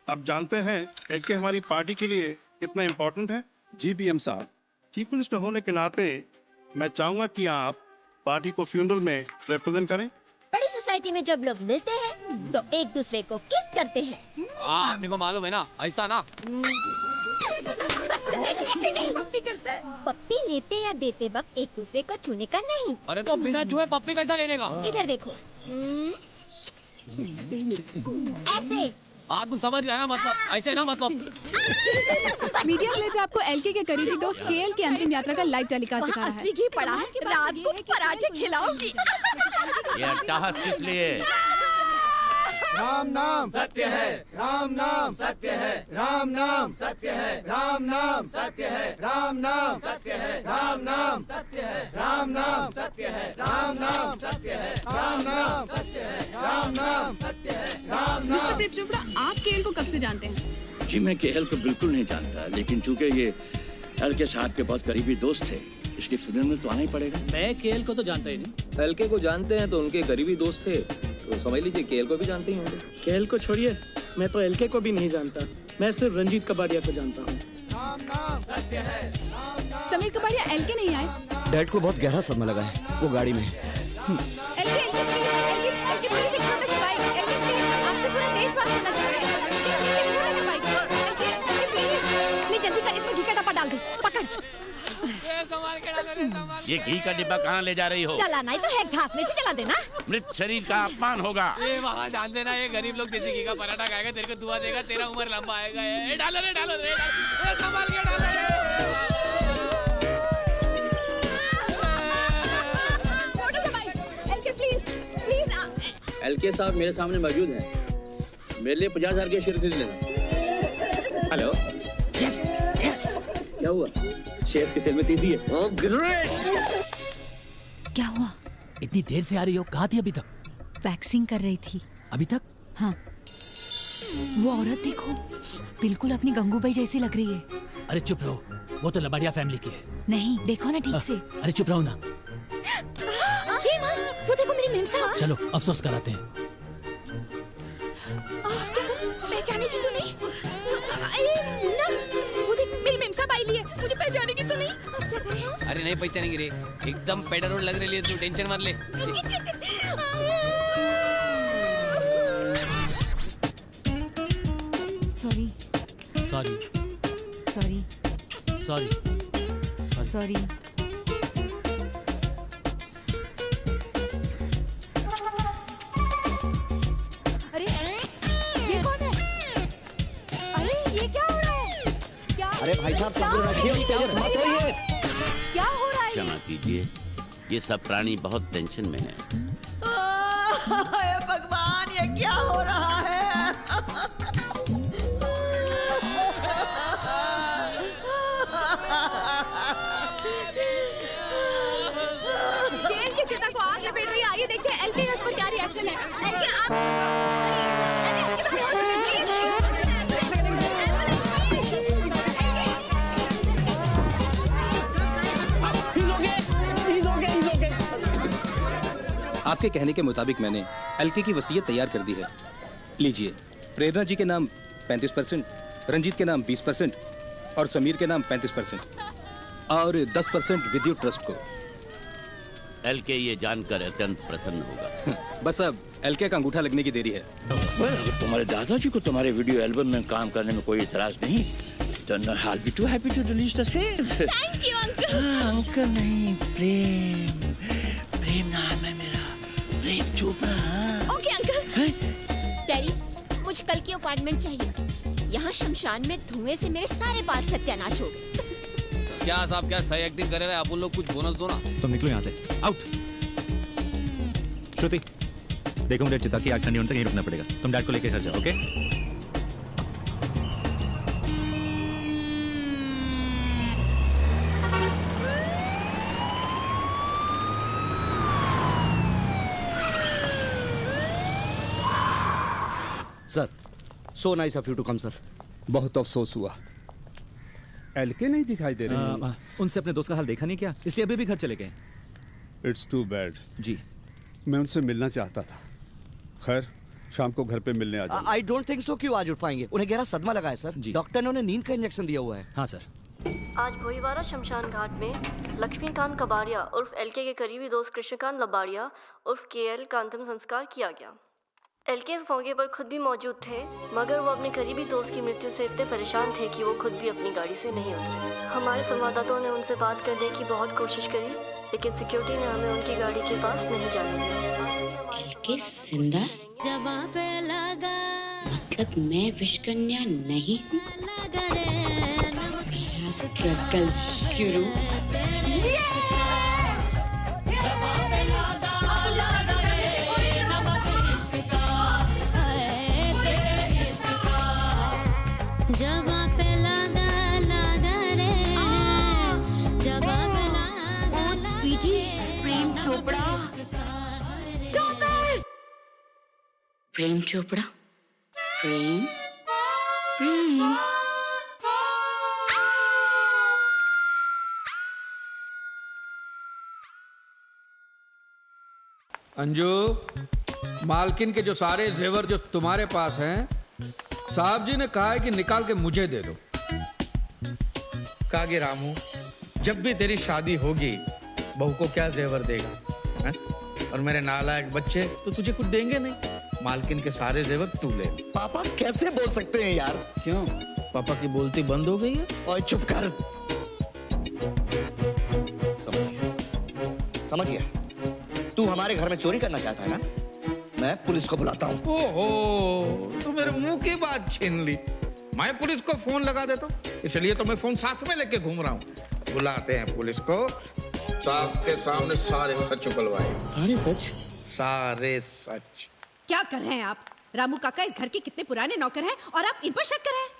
[SPEAKER 19] आप जानते हैं एलके हमारी पार्टी के लिए कितना इम्पोर्टेंट है?
[SPEAKER 20] जी पीएम साहब।
[SPEAKER 19] चीफ मिनिस्टर होने के नाते मैं चाहूंगा कि आप पार्टी को फ्यूनरल में रिप्रेजेंट करें।
[SPEAKER 10] बड़ी सोसाइटी में जब लोग मिलते हैं तो एक दूसरे को किस करते हैं।
[SPEAKER 16] मेरे को मालूम है ना, ऐसा ना।
[SPEAKER 10] पप्पी करता है। पप्पी लेते या देते वक्त एक दूसरे को छूने का नहीं।
[SPEAKER 16] अरे तो बिना छुए पप्पी कैसा लेने का?
[SPEAKER 10] इधर देखो। ऐसे।
[SPEAKER 16] तुम समझ गया ना, मतलब ऐसे ना, मतलब।
[SPEAKER 17] मीडिया प्लेस आपको एलके के करीबी दोस्त केएल की अंतिम यात्रा का लाइव टेलीकास्ट दिखा रहा है।
[SPEAKER 10] असली घी पड़ा है, रात को पराठे खिलाओगी।
[SPEAKER 7] ये अट्टहास किस लिए?
[SPEAKER 21] राम नाम सत्य है, राम नाम सत्य है, राम नाम सत्य है, राम नाम सत्य है, राम नाम सत्य है, राम नाम सत्य है, राम नाम सत्य है, राम नाम सत्य है, राम नाम सत्य है, राम नाम सत्य है, राम नाम।
[SPEAKER 17] मिस्टर प्रेम चोपड़ा, आप केएल को कब से जानते हैं?
[SPEAKER 22] जी मैं केएल को बिल्कुल नहीं जानता, लेकिन चूंकि ये एलके साहब के बहुत करीबी दोस्त थे, इसलिए फ्यूनरल में तो आना ही पड़ेगा।
[SPEAKER 4] मैं केएल को तो जानता ही नहीं।
[SPEAKER 23] एलके को जानते हैं तो उनके करीबी दोस्त थे, तो समझ लीजिए केएल को भी जानते ही होंगे।
[SPEAKER 18] केएल को छोड़िए, मैं तो एलके को भी नहीं जानता, मैं सिर्फ रंजीत कबाड़िया को जानता हूँ।
[SPEAKER 17] समीर कबाड़िया एलके नहीं आए?
[SPEAKER 5] डैड को बहुत गहरा सदमा लगा है, वो गाड़ी में है।
[SPEAKER 17] एलके प्लीज, एक छोटा सा बाइक। एलके प्लीज, आपसे पूरा देशवासी सुनना चाह रहे हैं। एक छोटा सा बाइक। एलके प्लीज, ले जल्दी कर, इसमें घी का डब्बा डाल दे, पकड़।
[SPEAKER 7] ये घी का डिब्बा कहाँ ले जा रही हो?
[SPEAKER 10] चलाना ही तो है, घासले से चला देना।
[SPEAKER 7] मृत शरीर का अपमान होगा।
[SPEAKER 16] ये वहाँ जान देना, ये गरीब लोग देसी घी का पराठा खाएगा, तेरे को दुआ देगा, तेरा उम्र लंबा आएगा। ये डालो रे, डालो रे, संभाल के डालो रे।
[SPEAKER 17] छोटा सा bike. LK please, please.
[SPEAKER 23] LK साहब मेरे सामने मौजूद हैं, मेरे लिए 50,000 के शेयर खरीद लेना।
[SPEAKER 22] हेलो। Yes yes. क्या हुआ? शेयर्स के सेल में तेजी है।
[SPEAKER 23] Oh great.
[SPEAKER 17] क्या हुआ?
[SPEAKER 4] इतनी देर से आ रही हो, कहाँ थी अभी तक?
[SPEAKER 17] वैक्सिंग कर रही थी।
[SPEAKER 4] अभी तक?
[SPEAKER 17] हाँ। वो औरत देखो, बिल्कुल अपनी गंगूबाई जैसी लग रही है।
[SPEAKER 4] अरे चुप रहो, वो तो लबाड़िया फैमिली की है।
[SPEAKER 17] नहीं, देखो ना ठीक से।
[SPEAKER 4] अरे चुप रहो ना।
[SPEAKER 10] हे माँ, वो देखो मेरी मेम साहब।
[SPEAKER 4] चलो अफसोस कराते हैं।
[SPEAKER 10] पहचानेगी तू नहीं? मुन्ना, वो देख मेरी मेम साहब आई ली है, मुझे पहचानेगी तू नहीं? क्या कर रहे हो?
[SPEAKER 16] अरे नहीं पहचानेगी रे, एकदम पेडर रोड लग रही है, तू टेंशन मत ले।
[SPEAKER 17] Sorry
[SPEAKER 4] sorry
[SPEAKER 17] sorry
[SPEAKER 4] sorry
[SPEAKER 17] sorry. अरे
[SPEAKER 5] अरे भाई साहब सब्र रखिए, मत होइए।
[SPEAKER 10] क्या हो रहा है?
[SPEAKER 7] क्षमा कीजिए, ये सब प्राणी बहुत टेंशन में है।
[SPEAKER 6] हे भगवान, ये क्या हो रहा है?
[SPEAKER 17] जेल की चिता को आग लपेट रही है। आइए देखते हैं एलके का इस पर क्या रिएक्शन है। एलके आप
[SPEAKER 1] आपके कहने के मुताबिक मैंने एलके की वसीयत तैयार कर दी है। लीजिए, प्रेरणा जी के नाम 35%, रंजीत के नाम 20% और समीर के नाम 35% और 10% विद्युत ट्रस्ट को।
[SPEAKER 7] एलके ये जानकर अत्यंत प्रसन्न होगा।
[SPEAKER 1] बस अब एलके का अंगूठा लगने की देरी है।
[SPEAKER 22] अगर तुम्हारे दादाजी को तुम्हारे वीडियो एल्बम में काम करने में कोई इतराज नहीं, then I'll be too happy to release the same.
[SPEAKER 10] Thank you, uncle.
[SPEAKER 22] Uncle नहीं, प्रेम, प्रेम नाम है मेरा, Prem Chopra.
[SPEAKER 10] Okay uncle. Daddy, मुझे कल की अपॉइंटमेंट चाहिए। यहाँ शमशान में धुएं से मेरे सारे बाल सत्यानाश हो गए।
[SPEAKER 16] क्या साहब, क्या सही एक्टिंग करे रहे, आप उन लोग कुछ बोनस दो ना।
[SPEAKER 9] तुम निकलो यहाँ से, आउट। श्रुति, देखो मुझे चिता की आग ठंडी होने तक यहीं रुकना पड़ेगा। तुम डैड को लेके घर जाओ, okay?
[SPEAKER 5] Sir, so nice of you to come, sir.
[SPEAKER 9] बहुत अफसोस हुआ, एलके नहीं दिखाई दे रहे।
[SPEAKER 1] उनसे अपने दोस्त का हाल देखा नहीं क्या? इसलिए अभी भी घर चले गए।
[SPEAKER 19] It's to bad.
[SPEAKER 1] जी,
[SPEAKER 19] मैं उनसे मिलना चाहता था। खैर, शाम को घर पे मिलने आ जाओ।
[SPEAKER 5] I don't think so, क्यों आज उठ पाएंगे? उन्हें गहरा सदमा लगा है सर। डॉक्टर ने उन्हें नींद का इंजेक्शन दिया हुआ है।
[SPEAKER 1] हाँ सर।
[SPEAKER 3] आज भोईवाड़ा शमशान घाट में लक्ष्मीकांत कबाड़िया उर्फ एलके के करीबी दोस्त कृष्णकांत लबाड़िया उर्फ केएल का अंतिम संस्कार किया गया। एलके इस मौके पर खुद भी मौजूद थे, मगर वो अपने करीबी दोस्त की मृत्यु से इतने परेशान थे कि वो खुद भी अपनी गाड़ी से नहीं उतरे। हमारे संवाददाताओं ने उनसे बात करने की बहुत कोशिश करी, लेकिन सिक्योरिटी ने हमें उनकी गाड़ी के पास नहीं जाने दिया।
[SPEAKER 20] एलके जिंदा? जवाब पे लगा, मतलब मैं विश्वकन्या नहीं हूँ? मेरा स्ट्रगल शुरू। जवाब पे लगा लगा रे, जवाब पे लगा। ओ स्वीटी, प्रेम चोपड़ा। Stop it! प्रेम चोपड़ा, प्रेम, प्रेम।
[SPEAKER 13] अंजू, मालकिन के जो सारे जेवर जो तुम्हारे पास हैं, साहब जी ने कहा है कि निकाल के मुझे दे दो।
[SPEAKER 24] कागे रामू, जब भी तेरी शादी होगी, बहू को क्या जेवर देगा है? और मेरे नालायक बच्चे तो तुझे कुछ देंगे नहीं। मालकिन के सारे जेवर तू ले।
[SPEAKER 5] पापा कैसे बोल सकते हैं यार?
[SPEAKER 24] क्यों? पापा की बोलती बंद हो गई है?
[SPEAKER 5] और चुप कर। समझ गया। तू हमारे घर में चोरी करना चाहता है ना? मैं पुलिस को बुलाता हूँ।
[SPEAKER 24] ओहो, तो मेरे मुंह की बात छीन ली। मैं पुलिस को फोन लगा देता हूँ, इसलिए तो मैं फोन साथ में लेके घूम रहा हूँ। बुलाते हैं पुलिस को, साहब के सामने सारे सच उगलवाए।
[SPEAKER 5] सारे सच?
[SPEAKER 24] सारे सच।
[SPEAKER 8] क्या कर रहे हैं आप? रामू काका इस घर के कितने पुराने नौकर हैं और आप इन पर शक कर रहे हैं?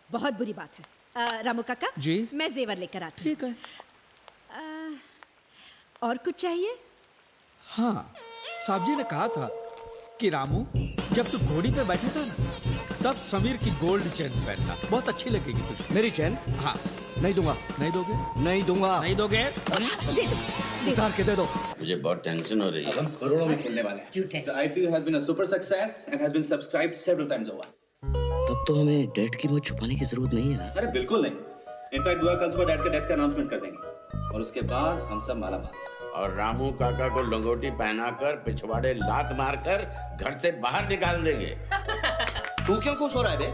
[SPEAKER 8] बहुत बुरी बात है। रामू काका
[SPEAKER 13] जी,
[SPEAKER 8] मैं जेवर लेकर आती
[SPEAKER 13] हूँ। ठीक है।
[SPEAKER 8] और कुछ चाहिए?
[SPEAKER 13] हाँ, साहब जी ने कहा था कि रामू, जब तू घोड़ी पे बैठे था ना, तब समीर की गोल्ड चेन पहनना, बहुत अच्छी लगेगी तुझे।
[SPEAKER 5] मेरी चेन?
[SPEAKER 13] हाँ।
[SPEAKER 5] नहीं दूंगा।
[SPEAKER 13] नहीं दोगे?
[SPEAKER 5] नहीं दूंगा।
[SPEAKER 13] नहीं दोगे?
[SPEAKER 5] उतार के दे दो।
[SPEAKER 7] मुझे बहुत टेंशन हो रही है।
[SPEAKER 14] हम करोड़ों में खेलने वाले हैं। The IPO has been a super success and has been subscribed several times over.
[SPEAKER 22] तब तो हमें डैड की मौत छुपाने की जरूरत नहीं है।
[SPEAKER 14] अरे बिल्कुल नहीं। इनफैक्ट दुआ कल सुबह डैड के डेथ का अनाउंसमेंट कर देंगे और उसके बाद हम सब माला माल।
[SPEAKER 7] और रामू काका को लंगोटी पहनाकर पिछवाड़े लात मारकर घर से बाहर निकाल देंगे।
[SPEAKER 5] तू क्यों खुश हो रहा है बे?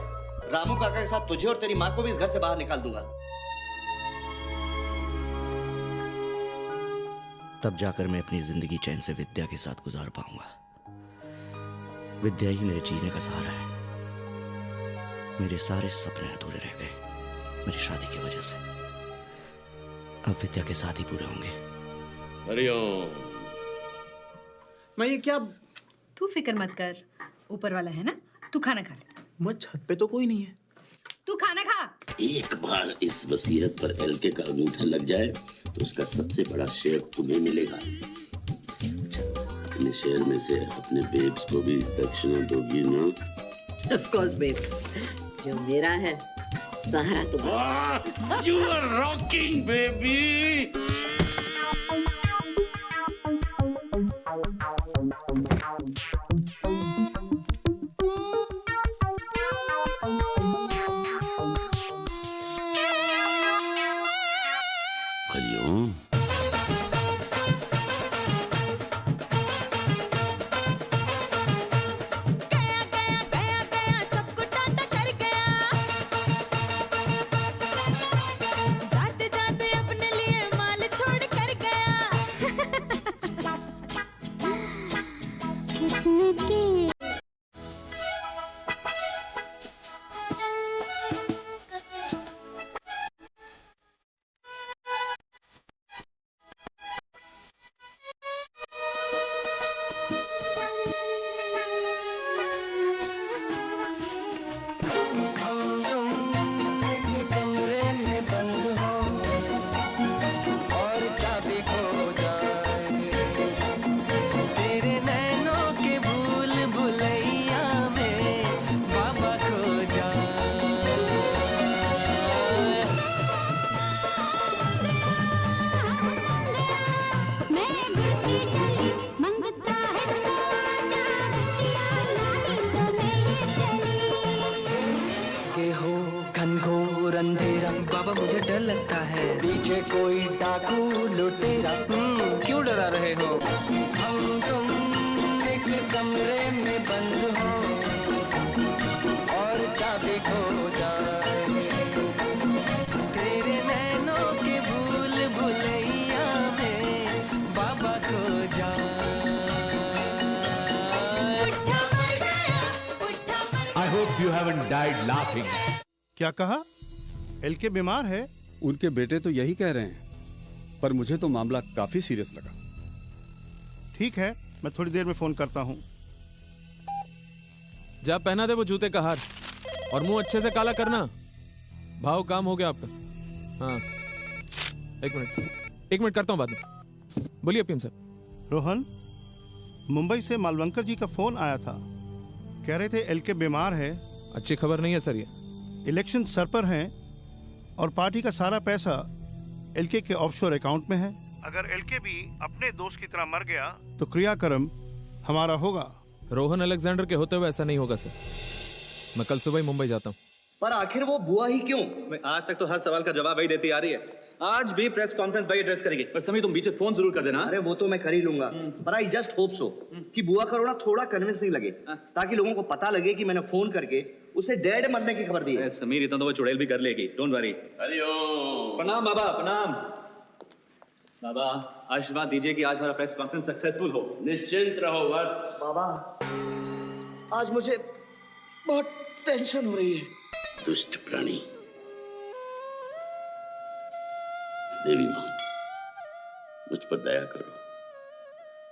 [SPEAKER 5] रामू काका के साथ तुझे और तेरी माँ को भी इस घर से बाहर निकाल दूंगा। तब जाकर मैं अपनी जिंदगी चैन से विद्या के साथ गुजार पाऊंगा। विद्या ही मेरे जीने का सहारा है। मेरे सारे सपने अधूरे रह गए। मेरी शादी की वजह से। अब विद्या के साथ ही पूरे होंगे।
[SPEAKER 7] हरिओम।
[SPEAKER 8] मैं ये क्या, तू फिक्र मत कर, ऊपर वाला है ना। तू खाना खा ले।
[SPEAKER 16] मैं छत पे तो कोई नहीं है।
[SPEAKER 8] तू खाना खा।
[SPEAKER 7] एक बार इस वसीयत पर एलके का अंगूठा लग जाए तो उसका सबसे बड़ा शेयर तुम्हें मिलेगा। अपने शेयर में से अपने बेब्स को भी दक्षिणा दोगी ना?
[SPEAKER 6] Of course, babes. जो मेरा है सहारा तुम्हारा।
[SPEAKER 7] You are rocking, baby. Hariom.
[SPEAKER 10] जाते जाते अपने लिए माल छोड़ कर गया।
[SPEAKER 21] तेरे नैनों के भूल भुलैया में बाबा खो के हो घनघोर अंधेरा बाबा मुझे डर लगता है। पीछे कोई डाकू लुटेरा क्यों डरा रहे हो? हम तुम एक कमरे में बंद हो और चाबी खो जाए। तेरे नैनों के भूल भुलैया में बाबा खो जाए।
[SPEAKER 2] I hope you haven't died laughing.
[SPEAKER 19] क्या कहा? एलके बीमार है?
[SPEAKER 9] उनके बेटे तो यही कह रहे हैं, पर मुझे तो मामला काफी सीरियस लगा।
[SPEAKER 19] ठीक है, मैं थोड़ी देर में फोन करता हूँ।
[SPEAKER 11] जा पहना दे वो जूते का हार और मुंह अच्छे से काला करना। भाव काम हो गया आपका। हाँ, एक मिनट करता हूँ बाद में। बोलिए पीएम साहब।
[SPEAKER 19] रोहन, मुंबई से मालवंकर जी का फोन आया था। कह रहे थे एलके बीमार है।
[SPEAKER 11] अच्छी खबर नहीं है सर ये।
[SPEAKER 19] इलेक्शन सर पर हैं और पार्टी का सारा पैसा एलके के ऑफशोर अकाउंट में है। अगर एलके भी अपने दोस्त की तरह मर गया तो क्रियाक्रम हमारा होगा।
[SPEAKER 11] रोहन अलेक्जेंडर के होते हुए ऐसा नहीं होगा सर। मैं कल सुबह ही मुंबई जाता हूँ।
[SPEAKER 5] पर आखिर वो बुआ ही क्यों?
[SPEAKER 12] आज तक तो हर सवाल का जवाब वही देती आ रही है। आज भी प्रेस कॉन्फ्रेंस वही एड्रेस करेगी। पर समीर तुम बीच में फोन जरूर कर देना।
[SPEAKER 5] अरे वो तो मैं कर ही लूंगा, पर आई जस्ट होप सो कि बुआ का रोना थोड़ा कन्विंसिंग लगे, ताकि लोगों को पता लगे कि मैंने फोन करके उसे डेड मरने की खबर दी है।
[SPEAKER 12] समीर इतना तो वो चुड़ैल भी कर लेगी, डोंट वरी।
[SPEAKER 7] हरिओम।
[SPEAKER 12] प्रणाम बाबा, प्रणाम। बाबा आशीर्वाद दीजिए कि आज हमारा प्रेस कॉन्फ्रेंस सक्सेसफुल हो।
[SPEAKER 7] निश्चिंत रहो वत्स।
[SPEAKER 5] बाबा आज मुझे बहुत टेंशन हो रही है।
[SPEAKER 7] दुष्ट प्राणी। देवी मां, मुझ पर दया करो।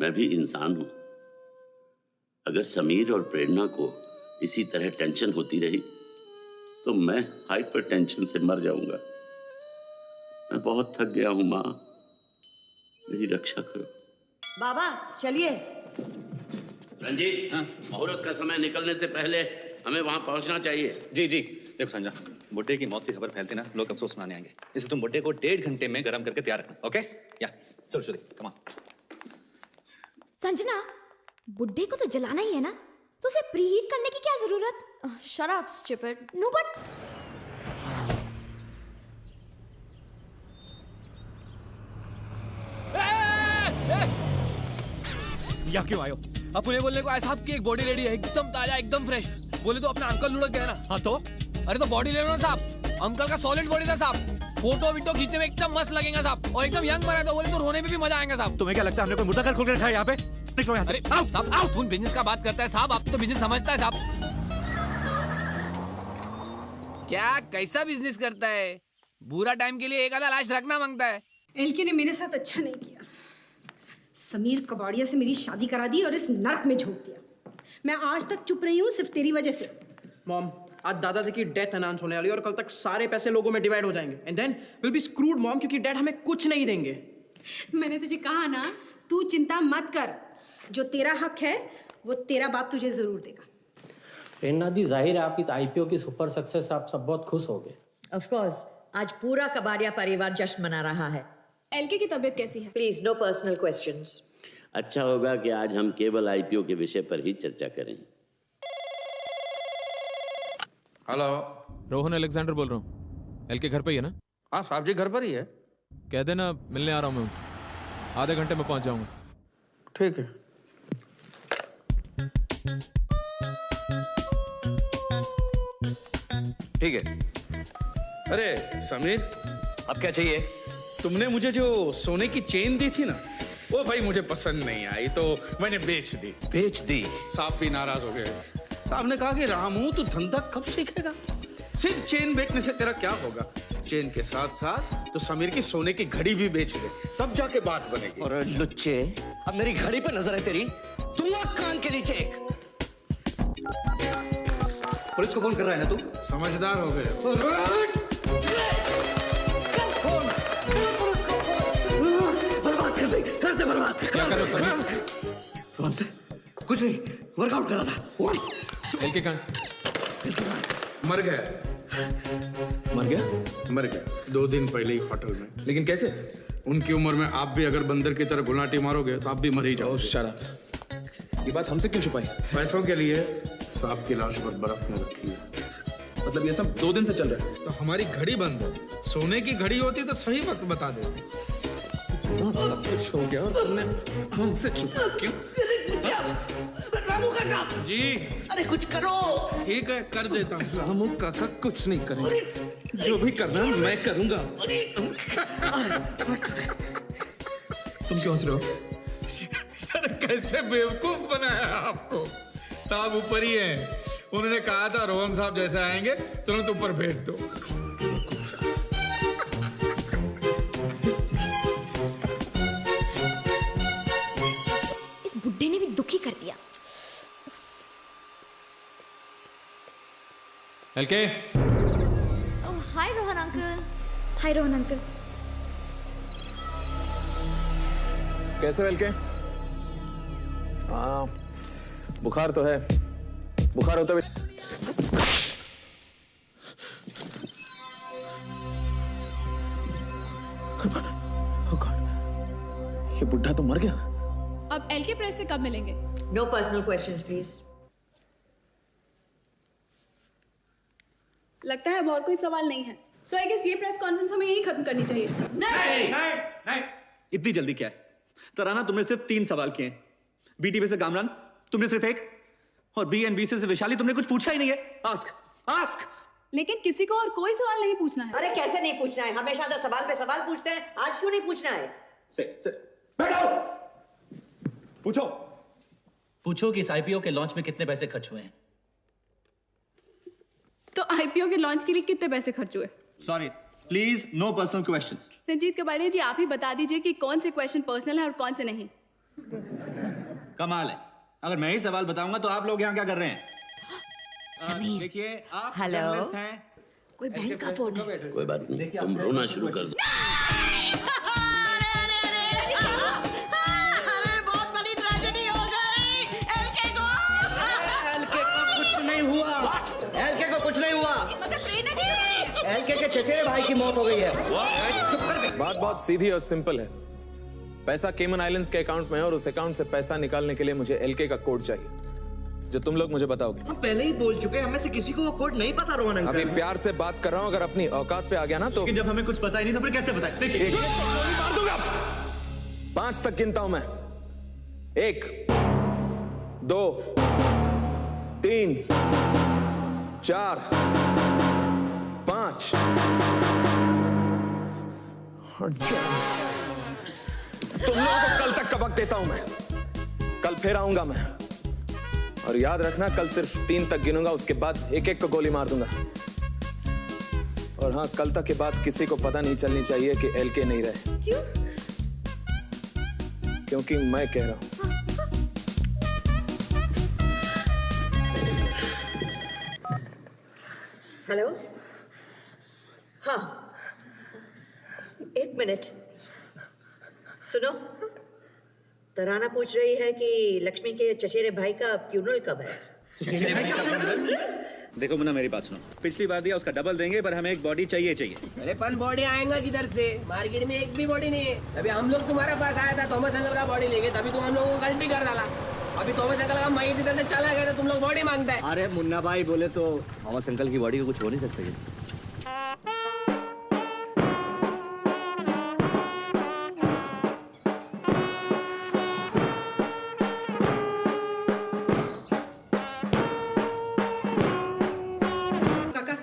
[SPEAKER 7] मैं भी इंसान हूं। अगर समीर और प्रेरणा को इसी तरह टेंशन होती रही तो मैं हाइपर टेंशन से मर जाऊंगा। मैं बहुत थक गया हूं मां, मेरी रक्षा करो।
[SPEAKER 6] बाबा चलिए।
[SPEAKER 7] रंजीत, मुहूर्त का समय निकलने से पहले हमें वहां पहुंचना चाहिए।
[SPEAKER 12] जी जी। देखो संजय, बुड्ढे की मौत की खबर फैलती ना, लोग अफसोस मनाने आएंगे। इसलिए तुम बुड्ढे को 1.5 घंटे में गर्म करके तैयार रखना। ओके? या चलो चलो, कम ऑन।
[SPEAKER 10] संजना, बुड्ढे को तो जलाना ही है ना, तो उसे प्रीहीट करने की क्या जरूरत? Shut up stupid. No but
[SPEAKER 16] यहाँ क्यों आयो? अब उन्हें बोलने को आया साहब की एक बॉडी रेडी है, एकदम ताजा, एकदम फ्रेश। बोले तो अपना अंकल लुढ़क गया ना। हाँ तो? अरे तो बॉडी ले लो ना साहब। अंकल का सॉलिड बॉडी था साहब। फोटो वीटो खींचने में एकदम मस्त लगेगा साहब, और एकदम यंग बना। तो बोले तो रोने में भी मजा आएगा साहब।
[SPEAKER 12] तुम्हें क्या लगता है हमने कोई मुर्दा घर खोल के रखा है यहाँ पे? निकलो यहाँ से।
[SPEAKER 16] अरे साहब, आओ। तुम बिजनेस का बात करता है साहब, आप तो बिजनेस समझता है साहब। क्या कैसा बिजनेस करता है? बुरा टाइम के लिए एक आधा लाश रखना मांगता है।
[SPEAKER 8] एलके ने मेरे साथ अच्छा नहीं किया। समीर कबाड़िया से मेरी शादी करा दी और इस नरक में झोंक दिया। मैं आज तक चुप रही हूँ सिर्फ तेरी वजह से।
[SPEAKER 4] मॉम, आज दादाजी की डेथ अनाउंस होने वाली है और कल तक सारे पैसे लोगों में डिवाइड हो जाएंगे and then will be screwed mom, क्योंकि डैड हमें कुछ नहीं देंगे।
[SPEAKER 8] मैंने तुझे कहा ना, तू चिंता मत कर, जो तेरा हक है वो तेरा बाप तुझे जरूर देगा।
[SPEAKER 15] प्रेरणा दी, जाहिर है आप इस आईपीओ की सुपर सक्सेस आप सब बहुत खुश हो गए।
[SPEAKER 6] ऑफ कोर्स, आज पूरा कबाड़िया परिवार जश्न मना रहा है।
[SPEAKER 17] एलके की तबीयत कैसी है?
[SPEAKER 6] Please no personal questions.
[SPEAKER 7] अच्छा होगा कि आज हम केवल आईपीओ के विषय पर ही चर्चा करें।
[SPEAKER 24] हेलो,
[SPEAKER 11] रोहन अलेक्जेंडर बोल रहा हूँ। एलके घर पे ही है ना?
[SPEAKER 24] हाँ साहब जी घर पर ही है।
[SPEAKER 11] कह देना मिलने आ रहा हूँ मैं उनसे, आधे घंटे में पहुंच जाऊंगा।
[SPEAKER 24] ठीक है।
[SPEAKER 12] ठीक है। अरे समीर, अब क्या चाहिए?
[SPEAKER 24] तुमने मुझे जो सोने की चेन दी थी ना, वो भाई मुझे पसंद नहीं आई तो मैंने बेच दी।
[SPEAKER 12] बेच दी?
[SPEAKER 24] साहब भी नाराज हो गए। साहब ने कहा कि रामू तू धंधा कब सीखेगा? सिर्फ चेन बेचने से तेरा क्या होगा? चेन के साथ साथ तो समीर की सोने की घड़ी भी बेच दे, तब जाके बात बनेगी।
[SPEAKER 5] और लुच्चे, अब मेरी घड़ी पे नजर है तेरी, दूंगा कान के नीचे एक। पुलिस को फोन कर रहा है ना तू?
[SPEAKER 24] समझदार हो गए।
[SPEAKER 5] बर्बाद कर दे बर्बाद।
[SPEAKER 11] क्या कर रहे हो समीर?
[SPEAKER 5] कौन से? कुछ नहीं, वर्कआउट कर रहा था।
[SPEAKER 11] एलके कहाँ?
[SPEAKER 24] मर गया।
[SPEAKER 12] मर गया?
[SPEAKER 24] मर गया 2 दिन पहले ही होटल में।
[SPEAKER 12] लेकिन कैसे?
[SPEAKER 24] उनकी उम्र में आप भी अगर बंदर की तरह गुलाटी मारोगे तो आप भी मर ही जाओगे।
[SPEAKER 11] शराब, ये बात हमसे क्यों छुपाई?
[SPEAKER 24] पैसों के लिए साहब की लाश पर बर्फ में रखी है।
[SPEAKER 12] मतलब ये सब 2 दिन से चल रहा है?
[SPEAKER 24] तो हमारी घड़ी बंद है। सोने की घड़ी होती तो सही वक्त बता देते।
[SPEAKER 12] सब कुछ हो गया और तुमने हमसे छुपा क्यों?
[SPEAKER 5] रामू काका
[SPEAKER 24] जी,
[SPEAKER 5] अरे कुछ करो।
[SPEAKER 24] ठीक है कर देता हूँ।
[SPEAKER 12] रामू काका कुछ नहीं करेंगे, जो भी करना है मैं करूंगा। तुम क्यों हंस रहे हो?
[SPEAKER 24] अरे कैसे बेवकूफ बनाया आपको। साहब ऊपर ही है, उन्होंने कहा था रोहन साहब जैसे आएंगे तुरंत ऊपर भेज दो।
[SPEAKER 10] इस बुड्ढे ने भी दुखी कर दिया।
[SPEAKER 11] एलके,
[SPEAKER 17] हाय रोहन अंकल। हाय रोहन अंकल।
[SPEAKER 11] कैसे हो एलके? हाँ, बुखार तो है। बुखार होता भी
[SPEAKER 12] ये बुढ़ा तो मर गया।
[SPEAKER 17] अब एलके प्रेस से कब मिलेंगे?
[SPEAKER 6] No personal questions please.
[SPEAKER 17] लगता है अब और कोई सवाल नहीं है। सो आई गेस ये प्रेस कॉन्फ्रेंस हमें यही खत्म करनी चाहिए।
[SPEAKER 12] नहीं, इतनी जल्दी क्या है? तराना, तुमने सिर्फ 3 सवाल किए हैं। बीटीवी से गामरान तुमने सिर्फ 1, और बीएनबीसी से वैशाली तुमने कुछ पूछा ही नहीं है। आस्क।
[SPEAKER 17] लेकिन किसी को और कोई सवाल नहीं पूछना है।
[SPEAKER 6] अरे कैसे नहीं पूछना है? हमेशा तो सवाल पे सवाल पूछते हैं, आज क्यों नहीं पूछना है?
[SPEAKER 12] बैठो।
[SPEAKER 18] पूछो कि इस आईपीओ के लॉन्च में कितने पैसे खर्च हुए हैं।
[SPEAKER 17] तो आईपीओ के लॉन्च के लिए कितने पैसे खर्च हुए?
[SPEAKER 12] Sorry, please no personal questions.
[SPEAKER 17] Ranjeet Kabadiya ji, आप ही बता दीजिए कि कौन से क्वेश्चन पर्सनल है और कौन से नहीं।
[SPEAKER 12] कमाल है, अगर मैं ही सवाल बताऊंगा तो आप लोग यहाँ क्या कर रहे हैं?
[SPEAKER 6] समीर,
[SPEAKER 12] देखिए आप
[SPEAKER 6] हेलो।
[SPEAKER 12] जर्नलिस्ट हैं।
[SPEAKER 6] कोई बैंक का फोन है।
[SPEAKER 7] कोई बात नहीं, तुम रोना शुरू कर दो।
[SPEAKER 6] बहुत बड़ी ट्रेजेडी हो गई। एलके को
[SPEAKER 5] कुछ नहीं हुआ। एलके को कुछ नहीं हुआ। एलके के चचेरे भाई की मौत हो गई है।
[SPEAKER 11] बात बहुत सीधी और सिंपल है। पैसा केमन आइलैंड्स के अकाउंट में है और उस अकाउंट से पैसा निकालने के लिए मुझे एलके का कोड चाहिए, जो तुम लोग मुझे बताओगे।
[SPEAKER 5] हम पहले ही बोल चुके हैं, हमें से किसी को वो कोड नहीं पता। रोहन अंकल,
[SPEAKER 11] अभी प्यार से बात कर रहा हूँ, अगर अपनी औकात पे आ गया ना तो।
[SPEAKER 12] जब हमें कुछ पता ही नहीं तो फिर कैसे बताएं? देखिए
[SPEAKER 11] 5 तक गिनता हूं मैं। 1, 2, 3, 4, 5। तुम लोगों को कल तक का वक्त देता हूं मैं। कल फिर आऊंगा मैं, और याद रखना कल सिर्फ 3 तक गिनूंगा, उसके बाद एक एक को गोली मार दूंगा। और हाँ, कल तक के बाद किसी को पता नहीं चलनी चाहिए कि एलके नहीं रहे।
[SPEAKER 8] क्यों?
[SPEAKER 11] क्योंकि मैं कह रहा हूँ।
[SPEAKER 6] हेलो, हाँ, एक मिनट सुनो। तराना पूछ रही है कि लक्ष्मी के चचेरे भाई का फ्यूनरल कब है।
[SPEAKER 12] देखो मुन्ना, मेरी बात सुनो। पिछली बार दिया उसका डबल देंगे, पर हमें एक बॉडी चाहिए।
[SPEAKER 16] अरे पर बॉडी आएगा किधर से? मार्केट में एक भी बॉडी नहीं है। अभी हम लोग तुम्हारे पास आया था, थॉमस अंकल का बॉडी लेके, तभी तुम हम लोगों को गलती कर डाला। अभी थॉमस अंकल का मई इधर से चला गया, तो तुम लोग बॉडी मांगता है।
[SPEAKER 1] अरे मुन्ना भाई बोले तो थॉमस अंकल की बॉडी को कुछ हो नहीं सकता।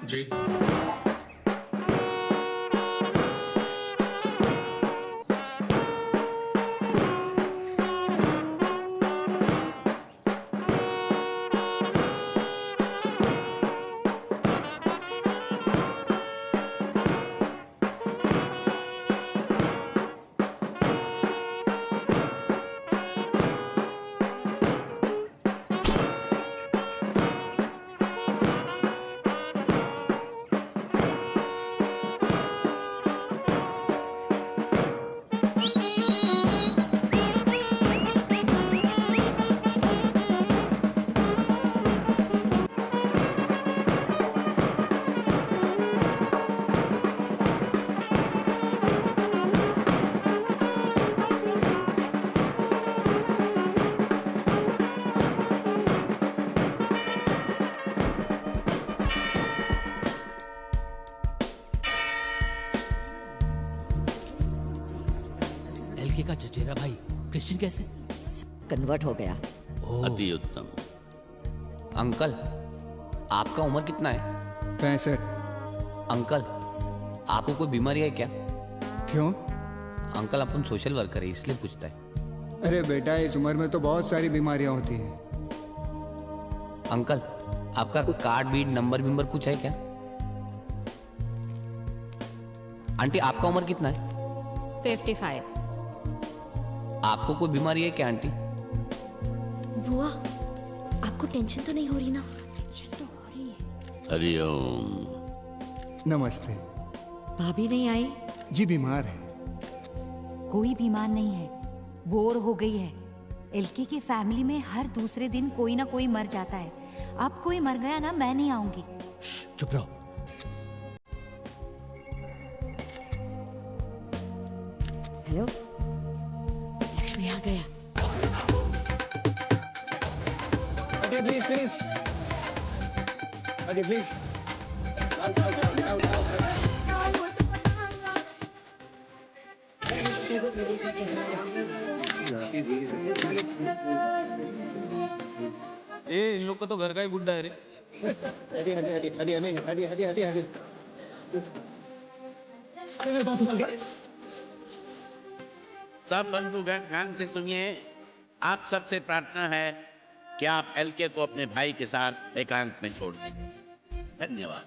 [SPEAKER 13] जी
[SPEAKER 16] एलके का चचेरा भाई क्रिश्चियन कैसे
[SPEAKER 6] कन्वर्ट हो गया?
[SPEAKER 7] अति उत्तम।
[SPEAKER 16] अंकल, आपका उम्र कितना है?
[SPEAKER 21] 65।
[SPEAKER 16] अंकल, आपको कोई बीमारी है क्या?
[SPEAKER 21] क्यों?
[SPEAKER 16] अंकल, अपन सोशल वर्कर है, इसलिए पूछता है।
[SPEAKER 21] अरे बेटा, इस उम्र में तो बहुत सारी बीमारियां होती हैं।
[SPEAKER 16] अंकल, आपका कार्ड बीट नंबर विंबर कुछ है क्या? आंटी, आपका उम्र कितना है?
[SPEAKER 17] 55।
[SPEAKER 16] आपको कोई बीमारी है क्या आंटी?
[SPEAKER 10] बुआ, आपको टेंशन तो नहीं हो रही ना? टेंशन तो हो रही है।
[SPEAKER 7] हरिओम।
[SPEAKER 21] नमस्ते।
[SPEAKER 6] भाभी नहीं आई?
[SPEAKER 21] जी बीमार है।
[SPEAKER 3] कोई बीमार नहीं है, बोर हो गई है। एलके की फैमिली में हर दूसरे दिन कोई ना कोई मर जाता है। अब कोई मर गया ना, मैं नहीं आऊंगी।
[SPEAKER 16] चुप रहो।
[SPEAKER 6] हेलो, लक्ष्मी आ गया।
[SPEAKER 21] Okay, please. Okay, please.
[SPEAKER 16] ए, इन लोग का तो घर का ही बुड्ढा है रे।
[SPEAKER 7] सब बंधुगण ध्यान से सुनिए। आप सबसे प्रार्थना है कि आप एलके को अपने भाई के साथ एकांत में छोड़ दें। धन्यवाद।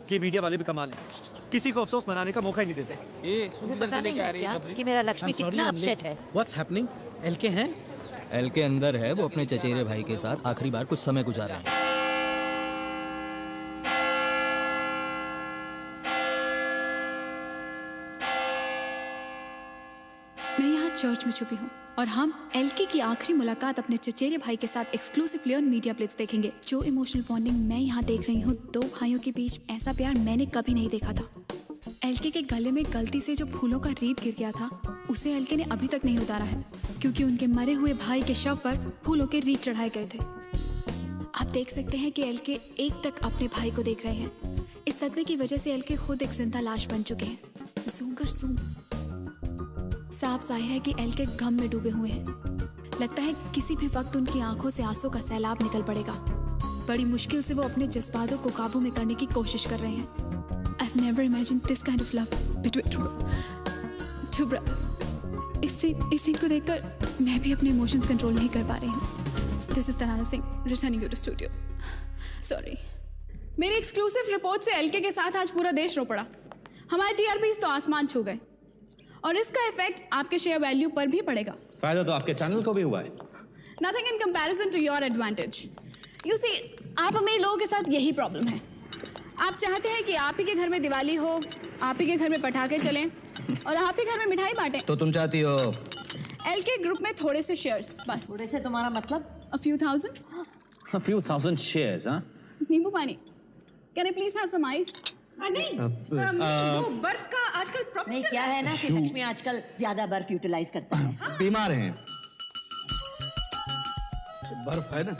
[SPEAKER 12] कि मीडिया वाले भी कमाल है, किसी को अफसोस मनाने का मौका ही नहीं देते।
[SPEAKER 6] तुम्हें पता नहीं है क्या कि मेरा लक्ष्मी कितना अपसेट है?
[SPEAKER 1] What's happening? एलके हैं? एलके अंदर है, वो अपने चचेरे भाई के साथ आखिरी बार कुछ समय गुजारा है।
[SPEAKER 17] मैं यहाँ चर्च में छुपी हूँ और हम एलके की आखिरी मुलाकात अपने चचेरे भाई के साथ एक्सक्लूसिवली ऑन मीडिया प्लेट्स देखेंगे। जो इमोशनल बॉन्डिंग मैं यहाँ देख रही हूँ, दो भाइयों के बीच ऐसा प्यार मैंने कभी नहीं देखा था। एलके के गले में गलती से जो फूलों का रीत गिर गया था, उसे एलके ने अभी तक नहीं उतारा है, क्योंकि उनके मरे हुए भाई के शव पर फूलों के रीत चढ़ाए गए थे। आप देख सकते हैं कि एलके एकटक अपने भाई को देख रहे हैं। इस सदमे की वजह से एलके खुद एक जिंदा लाश बन चुके हैं। ज़ूम कर ज़ूम। साफ जाहिर है कि एलके गम में डूबे हुए हैं। लगता है किसी भी वक्त उनकी आंखों से आंसू का सैलाब निकल पड़ेगा। बड़ी मुश्किल से वो अपने जज्बातों को काबू में करने की कोशिश कर रहे हैं। I've never imagined this kind of love between चुप रहो। इस सीन को देखकर मैं भी अपने इमोशंस कंट्रोल नहीं कर पा रही हूँ। This is Tanana Singh returning you to studio. Sorry.
[SPEAKER 14] मेरी एक्सक्लूसिव रिपोर्ट से एलके के साथ आज पूरा देश रो पड़ा। हमारे टीआरपीज तो आसमान छू गए और इसका इफेक्ट आपके शेयर वैल्यू पर भी पड़ेगा।
[SPEAKER 12] फायदा तो आपके चैनल को भी हुआ है।
[SPEAKER 14] Nothing in comparison to your advantage. You see, आप अमीर लोगों के साथ यही प्रॉब्लम है। आप चाहते हैं कि आप ही के घर में दिवाली हो, आप ही के घर में पटाखे चलें और आप ही घर में मिठाई बांटें।
[SPEAKER 21] तो तुम चाहती हो
[SPEAKER 14] एलके ग्रुप में थोड़े से शेयर्स बस।
[SPEAKER 6] थोड़े से तुम्हारा मतलब?
[SPEAKER 14] A few thousand?
[SPEAKER 12] A few thousand shares, हाँ?
[SPEAKER 14] नींबू पानी। Can I please have some ice?
[SPEAKER 8] नहीं, वो बर्फ का आजकल प्रॉब्लम
[SPEAKER 6] नहीं, क्या है ना कि लक्ष्मी आजकल ज्यादा बर्फ यूटिलाइज करता है।
[SPEAKER 21] बीमार हैं।
[SPEAKER 13] बर्फ है ना,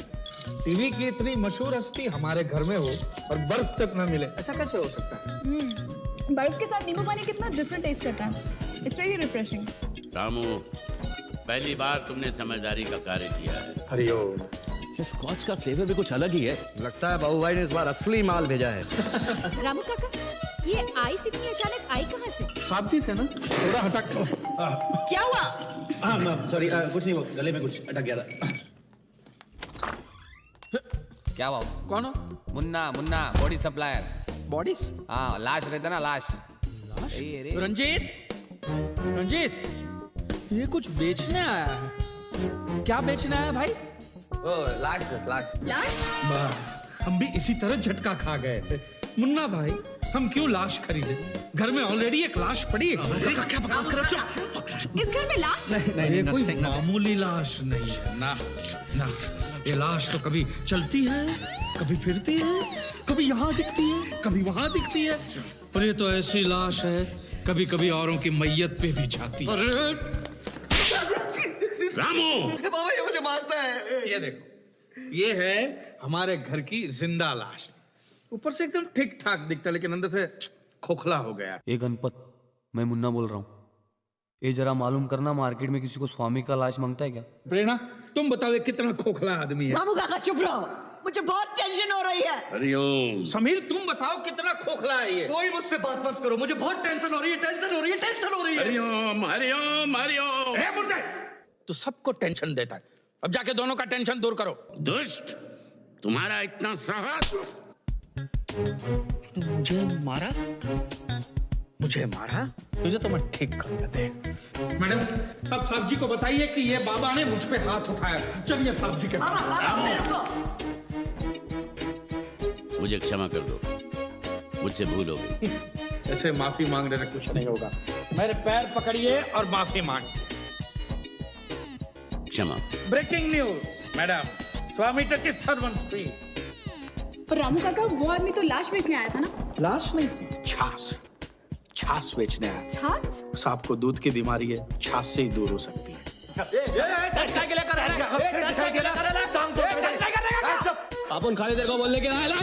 [SPEAKER 13] टीवी की इतनी मशहूर हस्ती हमारे घर में हो और बर्फ तक ना मिले, ऐसा कैसे हो सकता है?
[SPEAKER 14] बर्फ के साथ नींबू पानी कितना डिफरेंट टेस्ट करता है। It's really refreshing.
[SPEAKER 7] रामू, पहली बार तुमने समझदारी का कार्य किया है।
[SPEAKER 12] हरिओम।
[SPEAKER 5] स्कॉच का फ्लेवर भी कुछ अलग ही है।
[SPEAKER 21] लगता है बाबू भाई ने इस बार असली माल भेजा है।
[SPEAKER 10] रामू काका, ये आइस इतनी अचानक आई कहाँ से?
[SPEAKER 13] सब्जी से ना, थोड़ा हटक।
[SPEAKER 14] क्या हुआ?
[SPEAKER 18] सॉरी, कुछ नहीं, वो गले में कुछ अटक गया था।
[SPEAKER 16] क्या बाबू? कौन हो? Munna body supplier. बॉडीज? हाँ, लाश रहता ना, लाश।
[SPEAKER 20] रंजीत, ये कुछ बेचने आया है। क्या बेचने आया भाई?
[SPEAKER 16] ओ, लाश।
[SPEAKER 14] लाश?
[SPEAKER 13] हम भी इसी तरह झटका खा गए थे। मुन्ना भाई, हम क्यों लाश खरीदे? घर में ऑलरेडी एक लाश पड़ी है।
[SPEAKER 14] क्या बकवास कर रहे हो? इस घर में लाश?
[SPEAKER 13] नहीं, ये कोई मामूली लाश नहीं है ना। ये लाश तो कभी चलती है, कभी फिरती है, कभी यहाँ दिखती है, कभी वहाँ दिखती है, और ये तो ऐसी लाश है कभी कभी औरों की मैयत पे भी जाती है।
[SPEAKER 7] रामू,
[SPEAKER 13] बाबा ये मुझे मारता है। ये देखो, ये है हमारे घर की जिंदा लाश। ऊपर से एकदम ठीक ठाक दिखता है, लेकिन अंदर से खोखला हो गया।
[SPEAKER 1] ये गणपत, मैं मुन्ना बोल रहा हूँ। ये जरा मालूम करना, मार्केट में किसी को स्वामी का लाश मांगता है क्या?
[SPEAKER 13] प्रेरणा, तुम बताओ ये कितना खोखला आदमी है।
[SPEAKER 6] रामू काका चुप रहो, मुझे बहुत टेंशन हो रही है।
[SPEAKER 7] हरिओम।
[SPEAKER 13] समीर, तुम बताओ कितना खोखला है ये।
[SPEAKER 5] कोई मुझसे बात मत करो, मुझे बहुत टेंशन हो रही है।
[SPEAKER 7] हरिओम।
[SPEAKER 13] ए मुर्दे, तू सबको टेंशन देता है। अब जाके दोनों का टेंशन दूर करो।
[SPEAKER 7] दुष्ट, तुम्हारा इतना साहस।
[SPEAKER 13] मुझे मारा? तुझे तो मैं ठीक कर दे। मैडम, अब साहब जी को बताइए कि ये बाबा ने मुझ पे हाथ उठाया। चलिए साहब जी के पास।
[SPEAKER 7] मुझे क्षमा कर दो, मुझसे भूल हो गई।
[SPEAKER 13] ऐसे माफी मांगने से कुछ नहीं होगा। मेरे पैर पकड़िए और माफी मांग।
[SPEAKER 7] क्षमा।
[SPEAKER 13] ब्रेकिंग न्यूज, मैडम, स्वामी टच सर्वंट्स फ्री।
[SPEAKER 14] पर रामू काका, वो आदमी तो लाश बेचने आया था ना?
[SPEAKER 13] लाश नहीं, छाछ बेचने आया।
[SPEAKER 14] छाछ?
[SPEAKER 13] सांप को दूध की बीमारी है, छाछ से ही दूर हो सकती है।
[SPEAKER 16] अपन खाली देर को बोलने के आया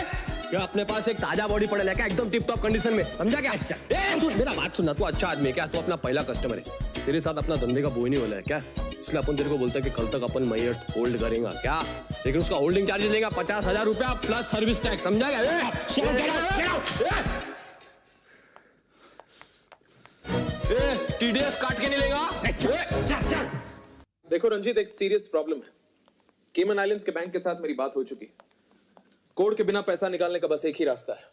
[SPEAKER 16] क्या? अपने पास एक ताजा बॉडी पड़े लेके एकदम टिप टॉप कंडीशन में, समझा क्या? अच्छा, सुन मेरा बात सुनना, तू अच्छा आदमी है क्या? तू अपना पहला कस्टमर है, तेरे साथ अपना धंधे का बोई नहीं होना है क्या? इसलिए अपन तेरे को बोलते हैं कि कल तक अपन मैयत होल्ड करेंगे क्या? लेकिन उसका होल्डिंग चार्जेस लेगा 50,000 रुपया प्लस सर्विस टैक्स, समझा क्या? TDS काट के नहीं लेगा।
[SPEAKER 11] देखो रंजीत, एक सीरियस प्रॉब्लम है। केमन आइलैंड्स के बैंक के साथ मेरी बात हो चुकी। कोड के बिना पैसा निकालने का बस एक ही रास्ता है,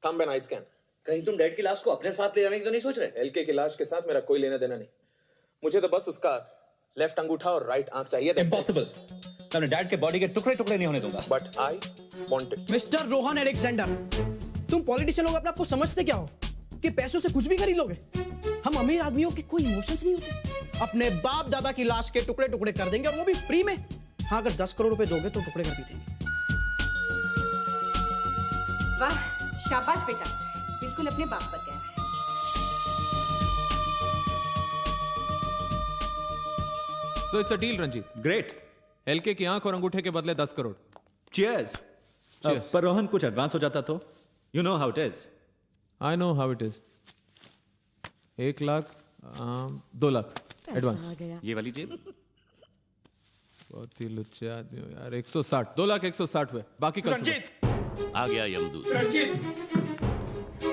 [SPEAKER 11] कॉम्बाइन स्कैन।
[SPEAKER 5] कहीं तुम डैड की लाश को अपने साथ ले जाने की तो नहीं सोच रहे?
[SPEAKER 11] एलके की लाश के साथ मेरा कोई लेना देना नहीं। मुझे तो बस उसका लेफ्ट अंगूठा और राइट आंख चाहिए।
[SPEAKER 5] इम्पॉसिबल। मैं अपने डैड के बॉडी के टुकड़े टुकड़े नहीं होने दूंगा।
[SPEAKER 11] But I want it.
[SPEAKER 4] Mister Rohan Alexander, तुम पॉलिटिशियन लोग अपने आप को समझते क्या हो कि पैसों से कुछ भी खरीद लोगे? हम अमीर आदमियों के कोई इमोशंस नहीं होते। अपने बाप दादा की लाश के टुकड़े टुकड़े कर देंगे, और वो भी फ्री में। हाँ, अगर 10 करोड़ रुपए दोगे तो टुकड़े कर भी देंगे।
[SPEAKER 8] वाह, शाबाश बेटा, बिल्कुल अपने बाप पर गया है।
[SPEAKER 11] So it's a deal, Ranjit.
[SPEAKER 12] Great.
[SPEAKER 11] LK की आंख और अंगूठे के बदले 10 करोड़।
[SPEAKER 12] Cheers. पर रोहन कुछ एडवांस हो जाता तो? You know how it is.
[SPEAKER 11] I know how it is. 1 lakh 2 lakh advance.
[SPEAKER 12] ये वाली जेब?
[SPEAKER 11] बहुत ही लुच्चे आदमी हो यार। 160, 2 लाख 160 हुए, बाकी कल
[SPEAKER 7] रंजीत आ गया यमदूत।
[SPEAKER 13] रंजीत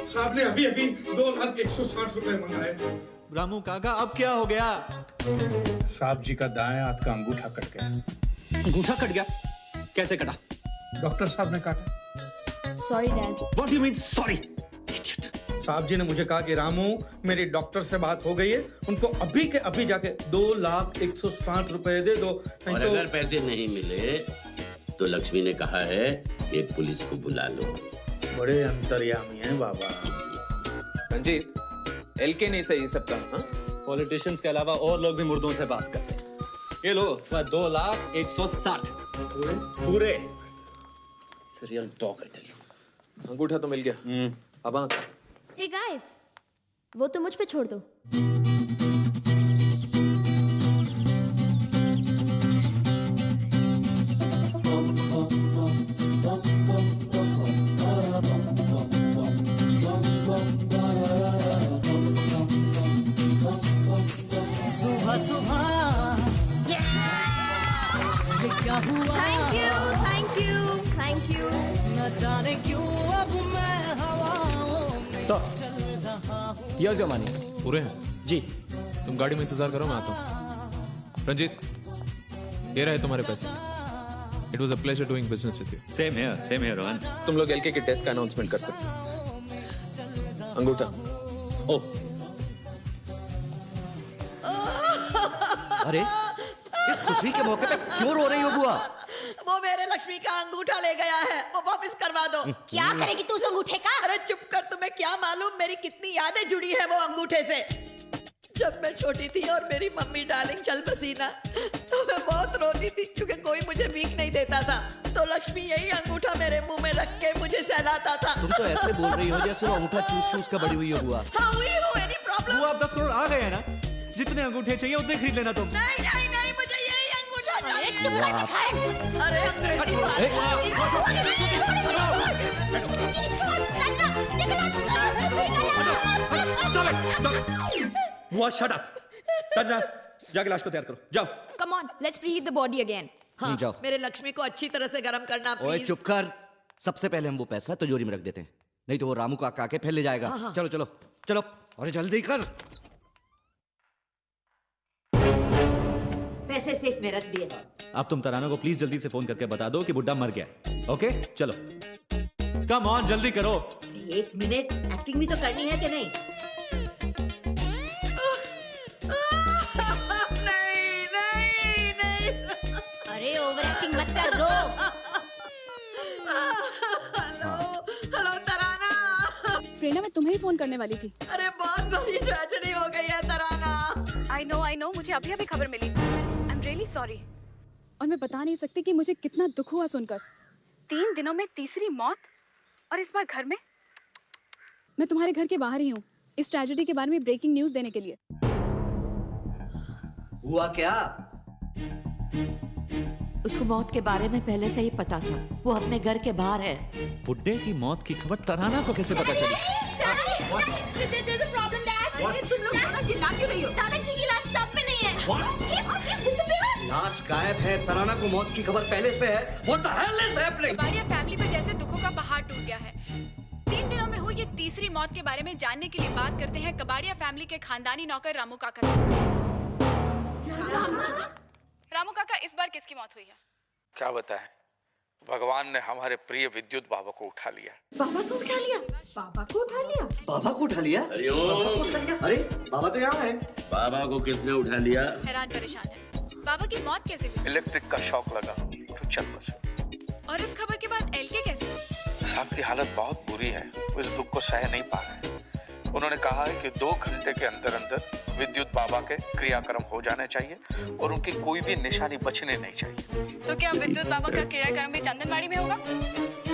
[SPEAKER 13] साहब ने अभी 2,160,000 रुपए मंगाए।
[SPEAKER 12] रामू काका अब क्या हो गया?
[SPEAKER 2] साहब जी का दाएं हाथ का अंगूठा कट गया।
[SPEAKER 12] अंगूठा कट गया? कैसे कटा?
[SPEAKER 2] डॉक्टर साहब ने काटा।
[SPEAKER 10] Sorry dad.
[SPEAKER 12] What do you mean sorry?
[SPEAKER 2] साहब जी ने मुझे कहा कि रामू मेरी डॉक्टर से बात हो गई है, उनको अभी के अभी जाके 2,160 रुपए दे दो, नहीं
[SPEAKER 7] और
[SPEAKER 2] तो
[SPEAKER 7] अगर पैसे नहीं मिले तो लक्ष्मी ने कहा है कि पुलिस को बुला लो।
[SPEAKER 2] बड़े अंतर्यामी हैं बाबा।
[SPEAKER 11] रंजीत, एलके नहीं सही सबका। हाँ,
[SPEAKER 12] पॉलिटिशियंस के अलावा और लोग भी मुर्दों से बात करते हैं। ये लो 2,160 पूरे।
[SPEAKER 11] रियल टॉक है। अंगूठा तो मिल गया। अब आंख।
[SPEAKER 10] हे गाइस, वो तो मुझ पे छोड़ दो।
[SPEAKER 21] सुबह सुबह क्या हुआ?
[SPEAKER 10] Thank you, thank you, thank you.
[SPEAKER 21] न जाने क्यों अब मैं हवाओं में चल रहा हूँ।
[SPEAKER 11] Here's your money. पूरे हैं? जी। तुम गाड़ी में इंतजार करो, मैं आता हूँ। रंजीत, ये रहे तुम्हारे पैसे। It was a pleasure doing business with you.
[SPEAKER 12] Same here, Rohan.
[SPEAKER 11] तुम लोग एलके की डेथ का अनाउंसमेंट कर सकते हो। अंगूठा।
[SPEAKER 12] ओ।
[SPEAKER 5] अरे, इस खुशी के मौके पे क्यों रो रही हो बुआ?
[SPEAKER 6] वो मेरे लक्ष्मी का अंगूठा ले गया है, वो वापस करवा दो।
[SPEAKER 10] क्या करेगी तू उस अंगूठे का?
[SPEAKER 6] अरे चुप कर, तुम्हें क्या मालूम मेरी कितनी यादें जुड़ी है वो अंगूठे से। जब मैं छोटी थी और मेरी मम्मी डार्लिंग चल बसी ना, तो मैं बहुत रोती थी क्योंकि कोई मुझे भीख नहीं देता था। तो लक्ष्मी यही अंगूठा मेरे मुंह में रख के मुझे सहलाता था।
[SPEAKER 5] तुम तो ऐसे बोल रही हो जैसे वो अंगूठा चूस चूस कर बड़ी हुई हो बुआ।
[SPEAKER 6] हाँ हुई हो, एनी प्रॉब्लम?
[SPEAKER 12] वो आप 10 करोड़ आ गए हैं ना? जितने अंगूठे चाहिए उतने खरीद लेना तुम।
[SPEAKER 6] नहीं नहीं नहीं, मुझे यही अंगूठा चाहिए।
[SPEAKER 10] चुप कर बेकार।
[SPEAKER 6] अरे अंग्रेजी
[SPEAKER 12] बुआ शट अप। संजना, जाके लाश को तैयार करो, जाओ।
[SPEAKER 10] Come on, let's preheat the body again.
[SPEAKER 6] हाँ,
[SPEAKER 5] जाओ।
[SPEAKER 6] मेरे लक्ष्मी को अच्छी तरह से गर्म करना
[SPEAKER 5] ओए
[SPEAKER 6] प्लीज।
[SPEAKER 5] चुप कर। सबसे पहले हम वो पैसा तिजोरी में रख देते हैं, नहीं तो वो रामू काका के फैल ले जाएगा।
[SPEAKER 6] हाँ।
[SPEAKER 5] चलो चलो चलो, अरे जल्दी कर।
[SPEAKER 6] पैसे सेफ में रख दिए।
[SPEAKER 12] अब तुम तराना को प्लीज जल्दी से फोन करके बता दो कि बुड्ढा मर गया है। ओके, चलो। कम ऑन, जल्दी करो।
[SPEAKER 6] 1 मिनट, एक्टिंग भी तो करनी है कि नहीं? नहीं नहीं नहीं।
[SPEAKER 10] अरे ओवर एक्टिंग मत कर, रो।
[SPEAKER 6] हेलो तराना।
[SPEAKER 17] प्रेरणा, मैं तुम्हें ही फोन करने वाली थी।
[SPEAKER 6] अरे बहुत बड़ी ट्रेजेडी हो गई है तराना।
[SPEAKER 17] आई नो, मुझे अभी अभी खबर मिली। I am really sorry. और मैं बता नहीं सकती कि मुझे कितना दुख हुआ सुनकर। 3 दिनों में तीसरी मौत, और इस बार घर में। मैं तुम्हारे घर के बाहर ही हूँ इस ट्रेजेडी के बारे में ब्रेकिंग न्यूज देने के लिए।
[SPEAKER 5] हुआ क्या?
[SPEAKER 6] उसको मौत के बारे में पहले से ही पता था, वो अपने घर के बाहर है।
[SPEAKER 12] बुड्ढे की मौत की खबर तराना को कैसे पता चली?
[SPEAKER 10] तुम लोग दोनों चिल्ला क्यों रही हो? दादाजी की लाश टब में नहीं है। He's disappeared.
[SPEAKER 5] लाश गायब है, तराना को मौत की खबर पहले से है। What the hell is happening?
[SPEAKER 17] Kabadia family पे जैसे दुखों का पहाड़ टूट गया है। 3 दिनों में हुई ये तीसरी मौत के बारे में जानने के लिए बात करते हैं कबाड़िया फैमिली के खानदानी नौकर रामू काका से। रामू काका, इस बार किसकी मौत हुई है?
[SPEAKER 2] क्या बताएं, भगवान ने हमारे प्रिय विद्युत बाबा को उठा लिया।
[SPEAKER 6] बाबा को उठा लिया?
[SPEAKER 10] पापा को उठा लिया?
[SPEAKER 5] बाबा को उठा लिया? अरे बाबा तो यहाँ है।
[SPEAKER 7] बाबा को किसने उठा लिया?
[SPEAKER 17] हैरान परेशान है। बाबा की मौत कैसे हुई?
[SPEAKER 2] इलेक्ट्रिक का शॉक लगा, तो चल बसे।
[SPEAKER 17] और इस खबर के बाद एलके कैसे?
[SPEAKER 2] साहब की हालत बहुत बुरी है, वो इस दुख को सह नहीं पा रहे। उन्होंने कहा है कि 2 घंटे के अंदर अंदर विद्युत बाबा के क्रियाक्रम हो जाने चाहिए और उनकी कोई भी निशानी बचने नहीं चाहिए।
[SPEAKER 17] तो क्या विद्युत बाबा का क्रियाक्रम भी चंदनबाड़ी में होगा?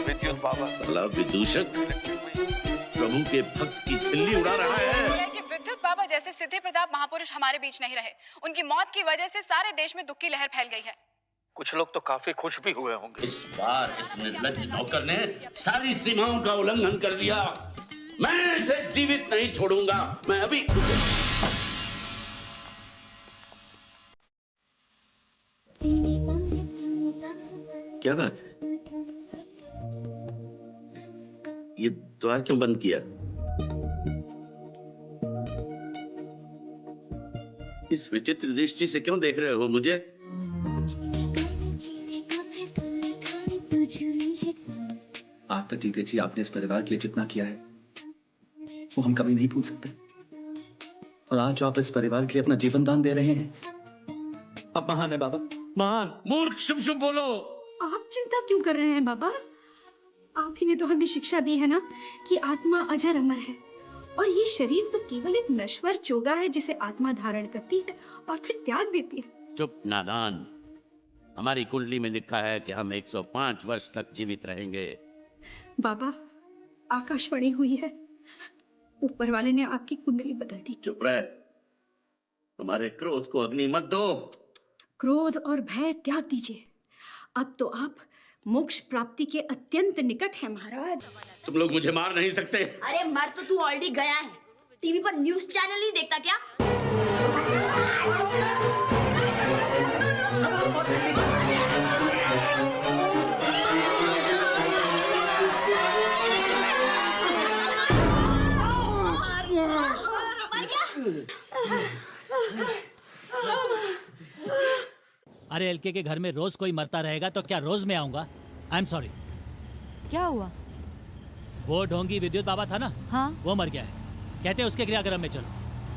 [SPEAKER 2] विद्युत बाबा
[SPEAKER 7] साला विदूषक प्रभु के भक्त की खिल्ली उड़ा रहा है।
[SPEAKER 17] कि विद्युत बाबा जैसे सिद्धि प्रताप महापुरुष हमारे बीच नहीं रहे। उनकी मौत की वजह से सारे देश में दुख की लहर फैल गई है।
[SPEAKER 2] कुछ लोग तो काफी खुश भी हुए होंगे।
[SPEAKER 7] इस बार इस निर्लज्ज नौकर ने सारी सीमाओं का उल्लंघन कर दिया। मैं इसे जीवित नहीं छोड़ूंगा। मैं अभी उसे क्या बात है? ये द्वार क्यों बंद किया? इस विचित्र दृष्टि से क्यों देख रहे हो मुझे?
[SPEAKER 12] आप तक जीते जी आपने इस परिवार के लिए जितना किया है वो हम कभी नहीं भूल सकते। और आज आप इस परिवार के लिए अपना जीवन दान दे रहे हैं। आप महान है बाबा, महान।
[SPEAKER 7] मूर्ख, शुभ शुभ बोलो।
[SPEAKER 8] आप चिंता क्यों कर रहे हैं बाबा? आप ही ने तो हमें शिक्षा दी है ना कि आत्मा अजर अमर है और ये शरीर तो केवल एक नश्वर चोगा है जिसे आत्मा धारण करती है और फिर त्याग देती है।
[SPEAKER 7] चुप नादान। हमारी कुंडली में लिखा है कि हम 105 वर्ष तक जीवित रहेंगे।
[SPEAKER 8] बाबा, आकाशवाणी हुई है, ऊपर वाले ने आपकी कुंडली बदल दी।
[SPEAKER 7] चुप रहे। हमारे क्रोध को अग्नि मत दो।
[SPEAKER 8] क्रोध और भय त्याग दीजिए। अब तो आप मोक्ष प्राप्ति के अत्यंत निकट हैं महाराज।
[SPEAKER 7] तुम लोग मुझे मार नहीं सकते।
[SPEAKER 10] अरे मर तो तू ऑलरेडी गया है। टीवी पर न्यूज़ चैनल नहीं देखता क्या?
[SPEAKER 16] अरे एलके के घर में रोज कोई मरता रहेगा तो क्या रोज मैं आऊंगा? I am sorry.
[SPEAKER 3] क्या हुआ?
[SPEAKER 16] वो ढोंगी विद्युत बाबा था ना,
[SPEAKER 3] हाँ,
[SPEAKER 16] वो मर गया है। कहते हैं उसके क्रियाक्रम में चलो।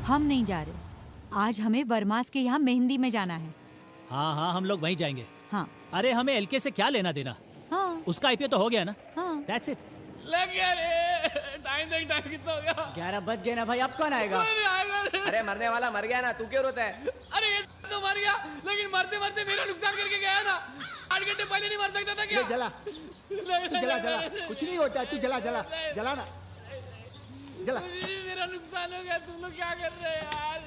[SPEAKER 3] हम नहीं जा रहे। आज हमें वर्मास के यहाँ मेहंदी में जाना है।
[SPEAKER 16] हाँ हाँ, हम लोग वहीं जाएंगे।
[SPEAKER 3] हाँ।
[SPEAKER 16] अरे हमें एलके से क्या लेना देना?
[SPEAKER 3] हाँ।
[SPEAKER 16] उसका आईपीओ तो हो गया ना।
[SPEAKER 3] हाँ।
[SPEAKER 16] That's it.
[SPEAKER 9] लग गया रे। टाइम कितना हो गया?
[SPEAKER 1] 11 बज गए ना भाई, अब कौन आएगा?
[SPEAKER 9] अरे मरने वाला मर गया ना, तू क्यों रोता है? अरे ये तो मर गया, लेकिन मरते मरते मेरा नुकसान करके गया ना। 8 घंटे पहले नहीं मर सकता था क्या?
[SPEAKER 21] जला जला, कुछ नहीं होता, तू जला ना, जला।
[SPEAKER 9] मेरा नुकसान हो गया, तुम लोग क्या कर रहे हैं यार?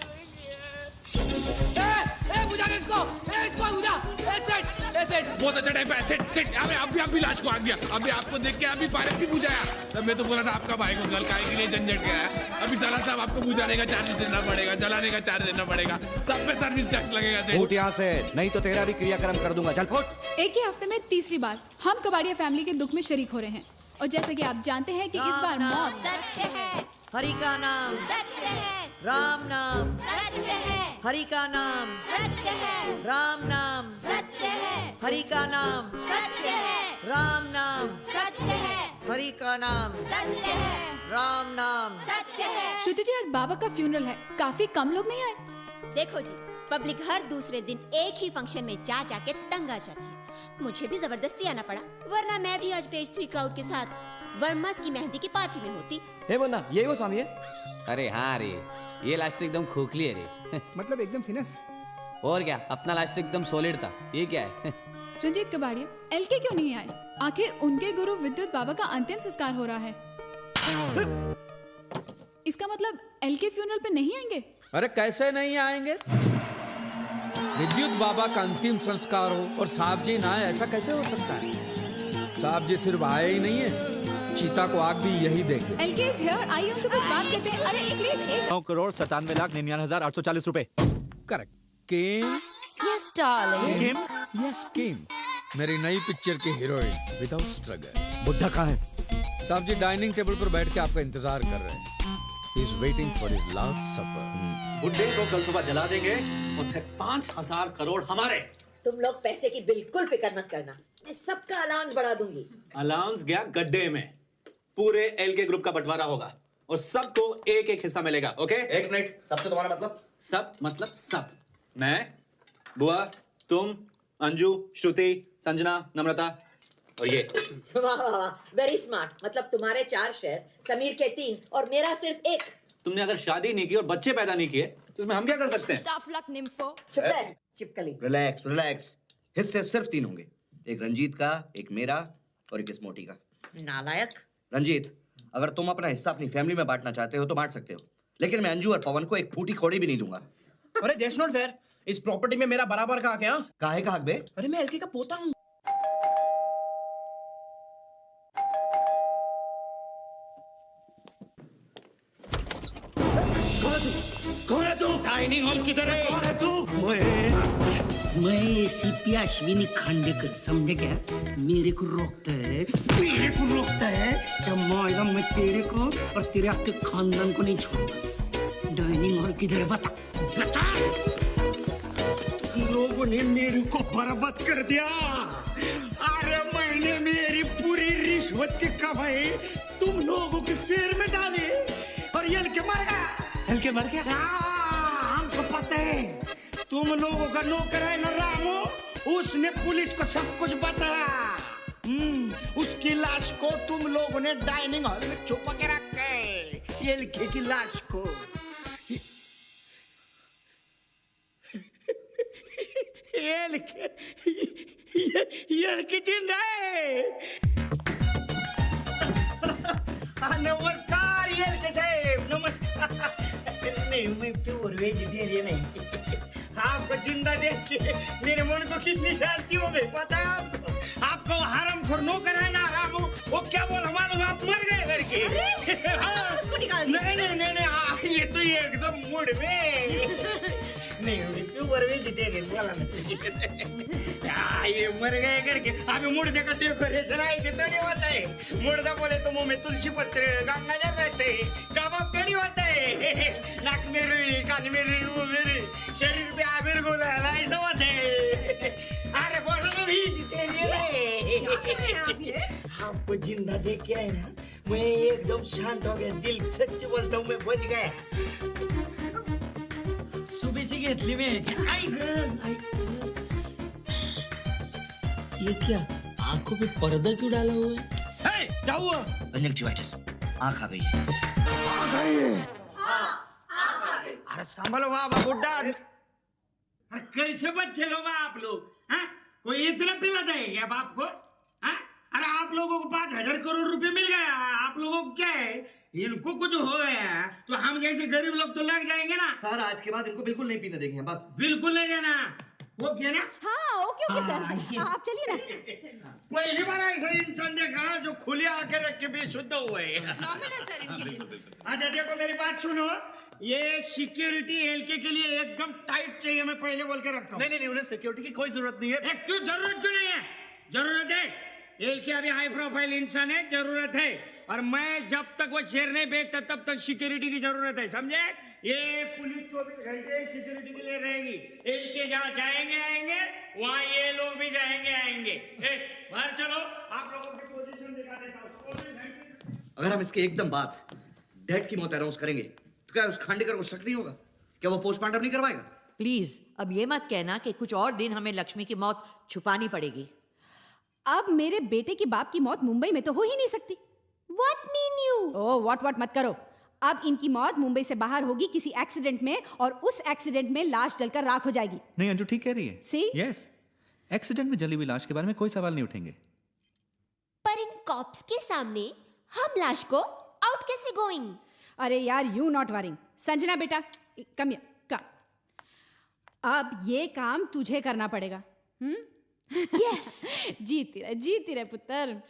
[SPEAKER 9] बुझा दे इसको, इसको बुझा। सेट, बहुत अच्छा टाइम है। सेट, अभी लाश को आ गया। अभी आपको देख के अभी पायलट भी बुझाया। तब मैं तो बोला था आपका भाई को गल काय के लिए झंझट गया है। अभी साला साहब आपको बुझाने का चार्ज देना पड़ेगा, जलाने का चार्ज देना पड़ेगा, सब पे सर्विस टैक्स लगेगा।
[SPEAKER 5] फूट यहाँ से, नहीं तो तेरा भी क्रियाक्रम कर दूंगा। चल फुट।
[SPEAKER 17] एक ही हफ्ते में तीसरी बार हम कबाड़िया फैमिली के दुख में शरीक हो रहे हैं और जैसे कि आप जानते हैं कि इस बार मौत
[SPEAKER 6] सत्य है, हरि का नाम
[SPEAKER 10] सत्य है,
[SPEAKER 6] राम नाम
[SPEAKER 10] सत्य है,
[SPEAKER 6] हरि का नाम
[SPEAKER 10] सत्य है,
[SPEAKER 6] राम नाम
[SPEAKER 10] सत्य है,
[SPEAKER 6] हरि का नाम
[SPEAKER 10] सत्य है,
[SPEAKER 6] राम नाम
[SPEAKER 10] सत्य है,
[SPEAKER 6] हरि का नाम
[SPEAKER 10] सत्य है,
[SPEAKER 6] राम नाम
[SPEAKER 10] सत्य है।
[SPEAKER 17] श्रुति जी, आज बाबा का फ्यूनरल है, काफी कम लोग नहीं आए।
[SPEAKER 10] देखो जी, पब्लिक हर दूसरे दिन एक ही फंक्शन में जा जाके तंग आ जाती है। मुझे भी जबरदस्ती आना पड़ा, वरना मैं भी आज पेज 3 क्राउड के साथ वर्मास की मेहंदी की पार्टी में होती।
[SPEAKER 1] हे मुन्ना, यही वो स्वामी है? अरे हाँ रे, ये लास्ट एकदम खोखली है रे।
[SPEAKER 21] मतलब एकदम फिनिश।
[SPEAKER 1] और क्या, अपना लास्ट एकदम सॉलिड था। ये क्या है?
[SPEAKER 17] रंजीत कबाड़िया, एलके क्यों नहीं आए? आखिर उनके गुरु विद्युत बाबा का अंतिम संस्कार हो रहा है। इसका मतलब एलके फ्यूनरल पे नहीं आएंगे?
[SPEAKER 13] अरे कैसे नहीं आएंगे? विद्युत बाबा का अंतिम संस्कार हो और साहब जी ना आए, ऐसा कैसे हो सकता है? साहब जी सिर्फ आए ही नहीं है, चीता को आग भी यही देंगे।
[SPEAKER 17] एलके इज हियर, आइए उनसे कुछ बात करते हैं। अरे एक मिनट।
[SPEAKER 12] 9,97,99,840 रुपए।
[SPEAKER 13] Correct. Kim?
[SPEAKER 10] Yes darling.
[SPEAKER 13] Yes Kim, मेरी नई पिक्चर की हीरोइन विदाउट स्ट्रगल।
[SPEAKER 5] बुड्ढा कहाँ है?
[SPEAKER 13] साहब जी डाइनिंग टेबल पर बैठ के आपका इंतजार कर रहे हैं। He is waiting for his last supper.
[SPEAKER 18] बुड्ढे को कल सुबह जला देंगे और फिर 5,000 करोड़ हमारे।
[SPEAKER 6] तुम लोग पैसे की बिल्कुल फिक्र मत करना, मैं सबका अलाउंस बढ़ा दूंगी।
[SPEAKER 18] अलाउंस गया गड्ढे में। पूरे एलके ग्रुप का बंटवारा होगा और सबको एक एक हिस्सा मिलेगा। ओके? एक मिनट, सबसे तुम्हारा मतलब? सब मतलब सब। मैं, बुआ, तुम, अंजू, श्रुति, संजना, नम्रता और ये।
[SPEAKER 6] वाह वाह वाह, वेरी स्मार्ट। मतलब तुम्हारे 4 शेयर, समीर के 3 और मेरा सिर्फ 1।
[SPEAKER 18] तुमने अगर शादी नहीं की और बच्चे पैदा नहीं किए तो इसमें हम क्या कर सकते हैं?
[SPEAKER 10] Tough luck nympho.
[SPEAKER 6] चुप रह, चिपकली।
[SPEAKER 19] रिलैक्स। हिस्से सिर्फ 3 होंगे, एक रंजीत का, एक मेरा और एक इस मोटी का।
[SPEAKER 6] नालायक।
[SPEAKER 19] रंजीत, अगर तुम अपना हिस्सा अपनी फैमिली में बांटना चाहते हो तो बांट सकते हो, लेकिन मैं अंजू और पवन को एक फूटी कौड़ी भी नहीं दूंगा।
[SPEAKER 4] अरे दैट्स नॉट फेयर। इस प्रॉपर्टी में मेरा बराबर का क्या?
[SPEAKER 19] काहे का हक बे?
[SPEAKER 4] अरे मैं एलके का पोता हूँ।
[SPEAKER 9] कौन है तू? डाइनिंग हॉल किधर है? कौन है तू?
[SPEAKER 22] मैं सीपी अश्विनी खांडेकर, समझे क्या? मेरे को रोकता है जब मारेगा मैं तेरे को और तेरे आपके खानदान को नहीं छोड़ूंगा। डाइनिंग हॉल किधर है बता। लोगों ने मेरे को बर्बाद कर दिया। अरे मैंने मेरी पूरी रिश्वत की कमाई तुम लोगों के शेर में डाली और ये हल्के मर गया। हल्के मर गया? हाँ, हमको पता है। तुम लोगों का नौकर है ना रामू, उसने पुलिस को सब कुछ बताया। उसकी लाश को तुम लोगों ने डाइनिंग हॉल में छुपा के रखा है। ये हल्के की लाश को ये जिंदा है। नमस्कार ये साहब, नमस्कार। नहीं, मैं प्योर वेजिटेरियन है। आपको जिंदा देख के मेरे मन को कितनी शांति हो गई पता है आपको। आपको हरामखोर नौकर है ना रामू, वो क्या बोला मालूम, आप मर गए करके। हाँ, उसको निकाल दिया। नहीं, ये तो एकदम मूड में नहीं, प्योर वेजिटेरियन बोला ना। ये मर गए करके अभी मुर्दे का डेकोरेशन ऐसे तो नहीं होता है। मुर्दा बोले तो मुंह में तुलसी पत्र गंगा जल रहते है, कबाब तो नहीं होता है। नाक में रुई, कान में रुई, मुंह में रुई, शरीर पे आबिर गुलाल ऐसा होता है। अरे बोला ना वेजिटेरियन है। आपको जिंदा देख के है ना, मैं एकदम शांत हो गया। दिल सच्ची बोलता हूँ, मैं बच गया। सुबह से घेतली में ये क्या आंखों पे पर्दा क्यों डाला हुआ है? क्या हुआ?
[SPEAKER 19] कंजक्टिवाइटिस, आंख आ गई।
[SPEAKER 22] अरे संभलो बाबा बुड्ढा। अरे कैसे बच्चे लोग आप लोग? हाँ? कोई इतना पिलाता है क्या बाप को? हाँ? अरे आप लोगों को 5,000 करोड़ रुपए मिल गया, आप लोगों को क्या है? इनको कुछ हो गया तो हम जैसे गरीब लोग तो लग जाएंगे ना।
[SPEAKER 19] सर आज के बाद इनको बिल्कुल नहीं पीने देंगे, बस
[SPEAKER 22] बिल्कुल नहीं देना। वो क्या ना?
[SPEAKER 8] हाँ ओके ओके सर, आप चलिए ना।
[SPEAKER 22] पहली बार ऐसा इंसान देखा जो खुले आके रख के बेशुद्ध हुए। अच्छा देखो मेरी बात सुनो, ये सिक्योरिटी एलके के लिए एकदम टाइट चाहिए, मैं पहले बोल के रखता हूँ।
[SPEAKER 18] नहीं, उन्हें सिक्योरिटी की कोई जरूरत नहीं है।
[SPEAKER 22] क्यों जरूरत क्यों नहीं है? जरूरत है। एलके अभी हाई प्रोफाइल इंसान है, जरूरत है। और मैं जब तक वो शेर नहीं बेचता तब तक सिक्योरिटी की जरूरत है, समझे? ये पुलिस 24 घंटे सिक्योरिटी के लिए रहेगी। एलके जहाँ जाएंगे आएंगे, वहाँ ये लोग भी जाएंगे आएंगे। बाहर चलो, आप लोगों की पोजीशन दिखा देता हूँ।
[SPEAKER 19] अगर हम इसके एकदम बाद डेड की मौत अनाउंस करेंगे तो क्या उस खांडेकर को शक नहीं होगा? क्या वो पोस्टमार्टम नहीं करवाएगा?
[SPEAKER 6] प्लीज अब ये मत कहना कि कुछ और दिन हमें लक्ष्मी की मौत छुपानी पड़ेगी।
[SPEAKER 8] अब मेरे बेटे की बाप की मौत मुंबई में तो हो ही नहीं सकती। What mean you? Oh what मत करो। अब इनकी मौत मुंबई से बाहर होगी किसी एक्सीडेंट में, और उस एक्सीडेंट में लाश जलकर राख हो जाएगी।
[SPEAKER 15] नहीं अंजू ठीक कह रही है।
[SPEAKER 8] See?
[SPEAKER 15] यस, एक्सीडेंट में जली हुई लाश के बारे में कोई सवाल नहीं उठेंगे।
[SPEAKER 10] पर इन कॉप्स के सामने हम लाश को आउट कैसे गोइंग?
[SPEAKER 8] अरे यार यू नॉट वरिंग। संजना बेटा कम हियर, कम। अब ये काम तुझे करना पड़ेगा। यस जीती रहे पुत्र।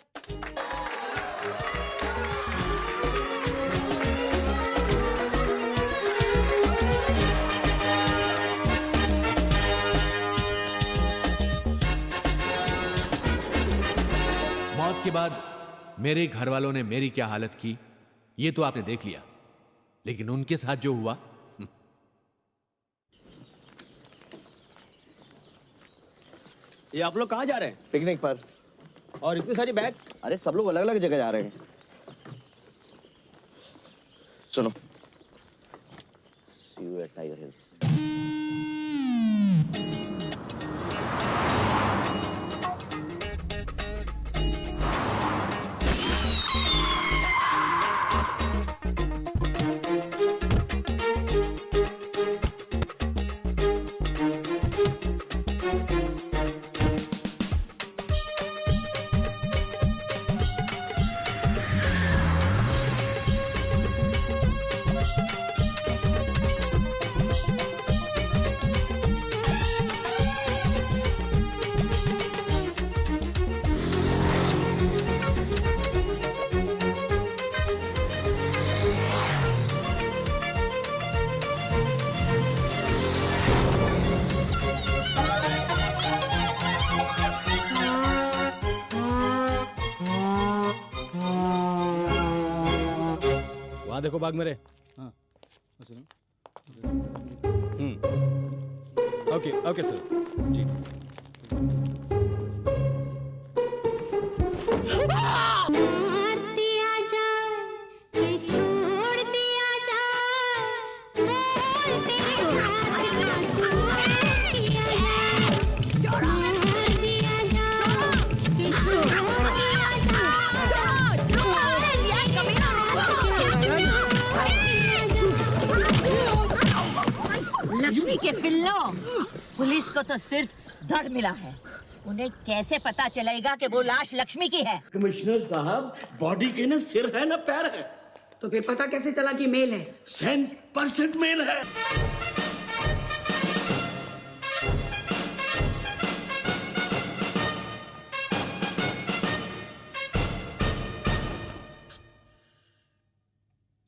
[SPEAKER 9] मौत के बाद मेरे घर वालों ने मेरी क्या हालत की ये तो आपने देख लिया, लेकिन उनके साथ जो हुआ।
[SPEAKER 20] ये आप लोग कहाँ जा रहे हैं?
[SPEAKER 19] पिकनिक पर।
[SPEAKER 20] और इतनी सारी बैग?
[SPEAKER 19] अरे सब लोग अलग अलग जगह जा रहे हैं। सुनो, See you at Tiger Hills.
[SPEAKER 1] वहां देखो बाग मेरे।
[SPEAKER 9] ओके ओके सर जी।
[SPEAKER 6] लक्ष्मी के पिल्लों, पुलिस को तो सिर्फ धड़ मिला है, उन्हें कैसे पता चलेगा कि वो लाश लक्ष्मी की है?
[SPEAKER 21] कमिश्नर साहब, बॉडी के ना सिर है ना पैर है।
[SPEAKER 8] तो फिर पता कैसे चला कि मेल है?
[SPEAKER 21] 100% मेल है।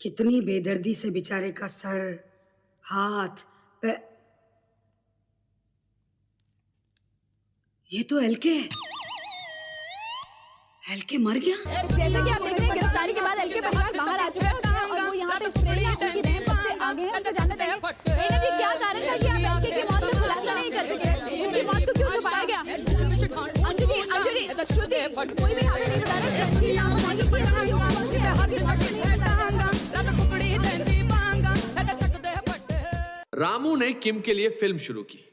[SPEAKER 8] कितनी बेदर्दी से बेचारे का सर, हाथ, पैर। ये तो एलके है। एलके मर गया।
[SPEAKER 17] जैसे कि आप देख रहे हैं, गिरफ्तारी के बाद एलके परिवार बाहर आ चुका है और वो यहाँ पे प्रेरणा उनकी बहन सबसे आगे है। उनसे जानना चाहिए प्रेरणा जी, क्या कारण था कि आप एलके की मौत का खुलासा नहीं कर सके? उनकी मौत को क्यों छुपाया गया? अंजू जी, श्रुति, कोई भी हमें नहीं बता रहा। सच्ची नाम बताइए, प्रेरणा क्यों मौत हुई है? हमें नहीं बता
[SPEAKER 9] रामू ने किम के लिए फिल्म शुरू की।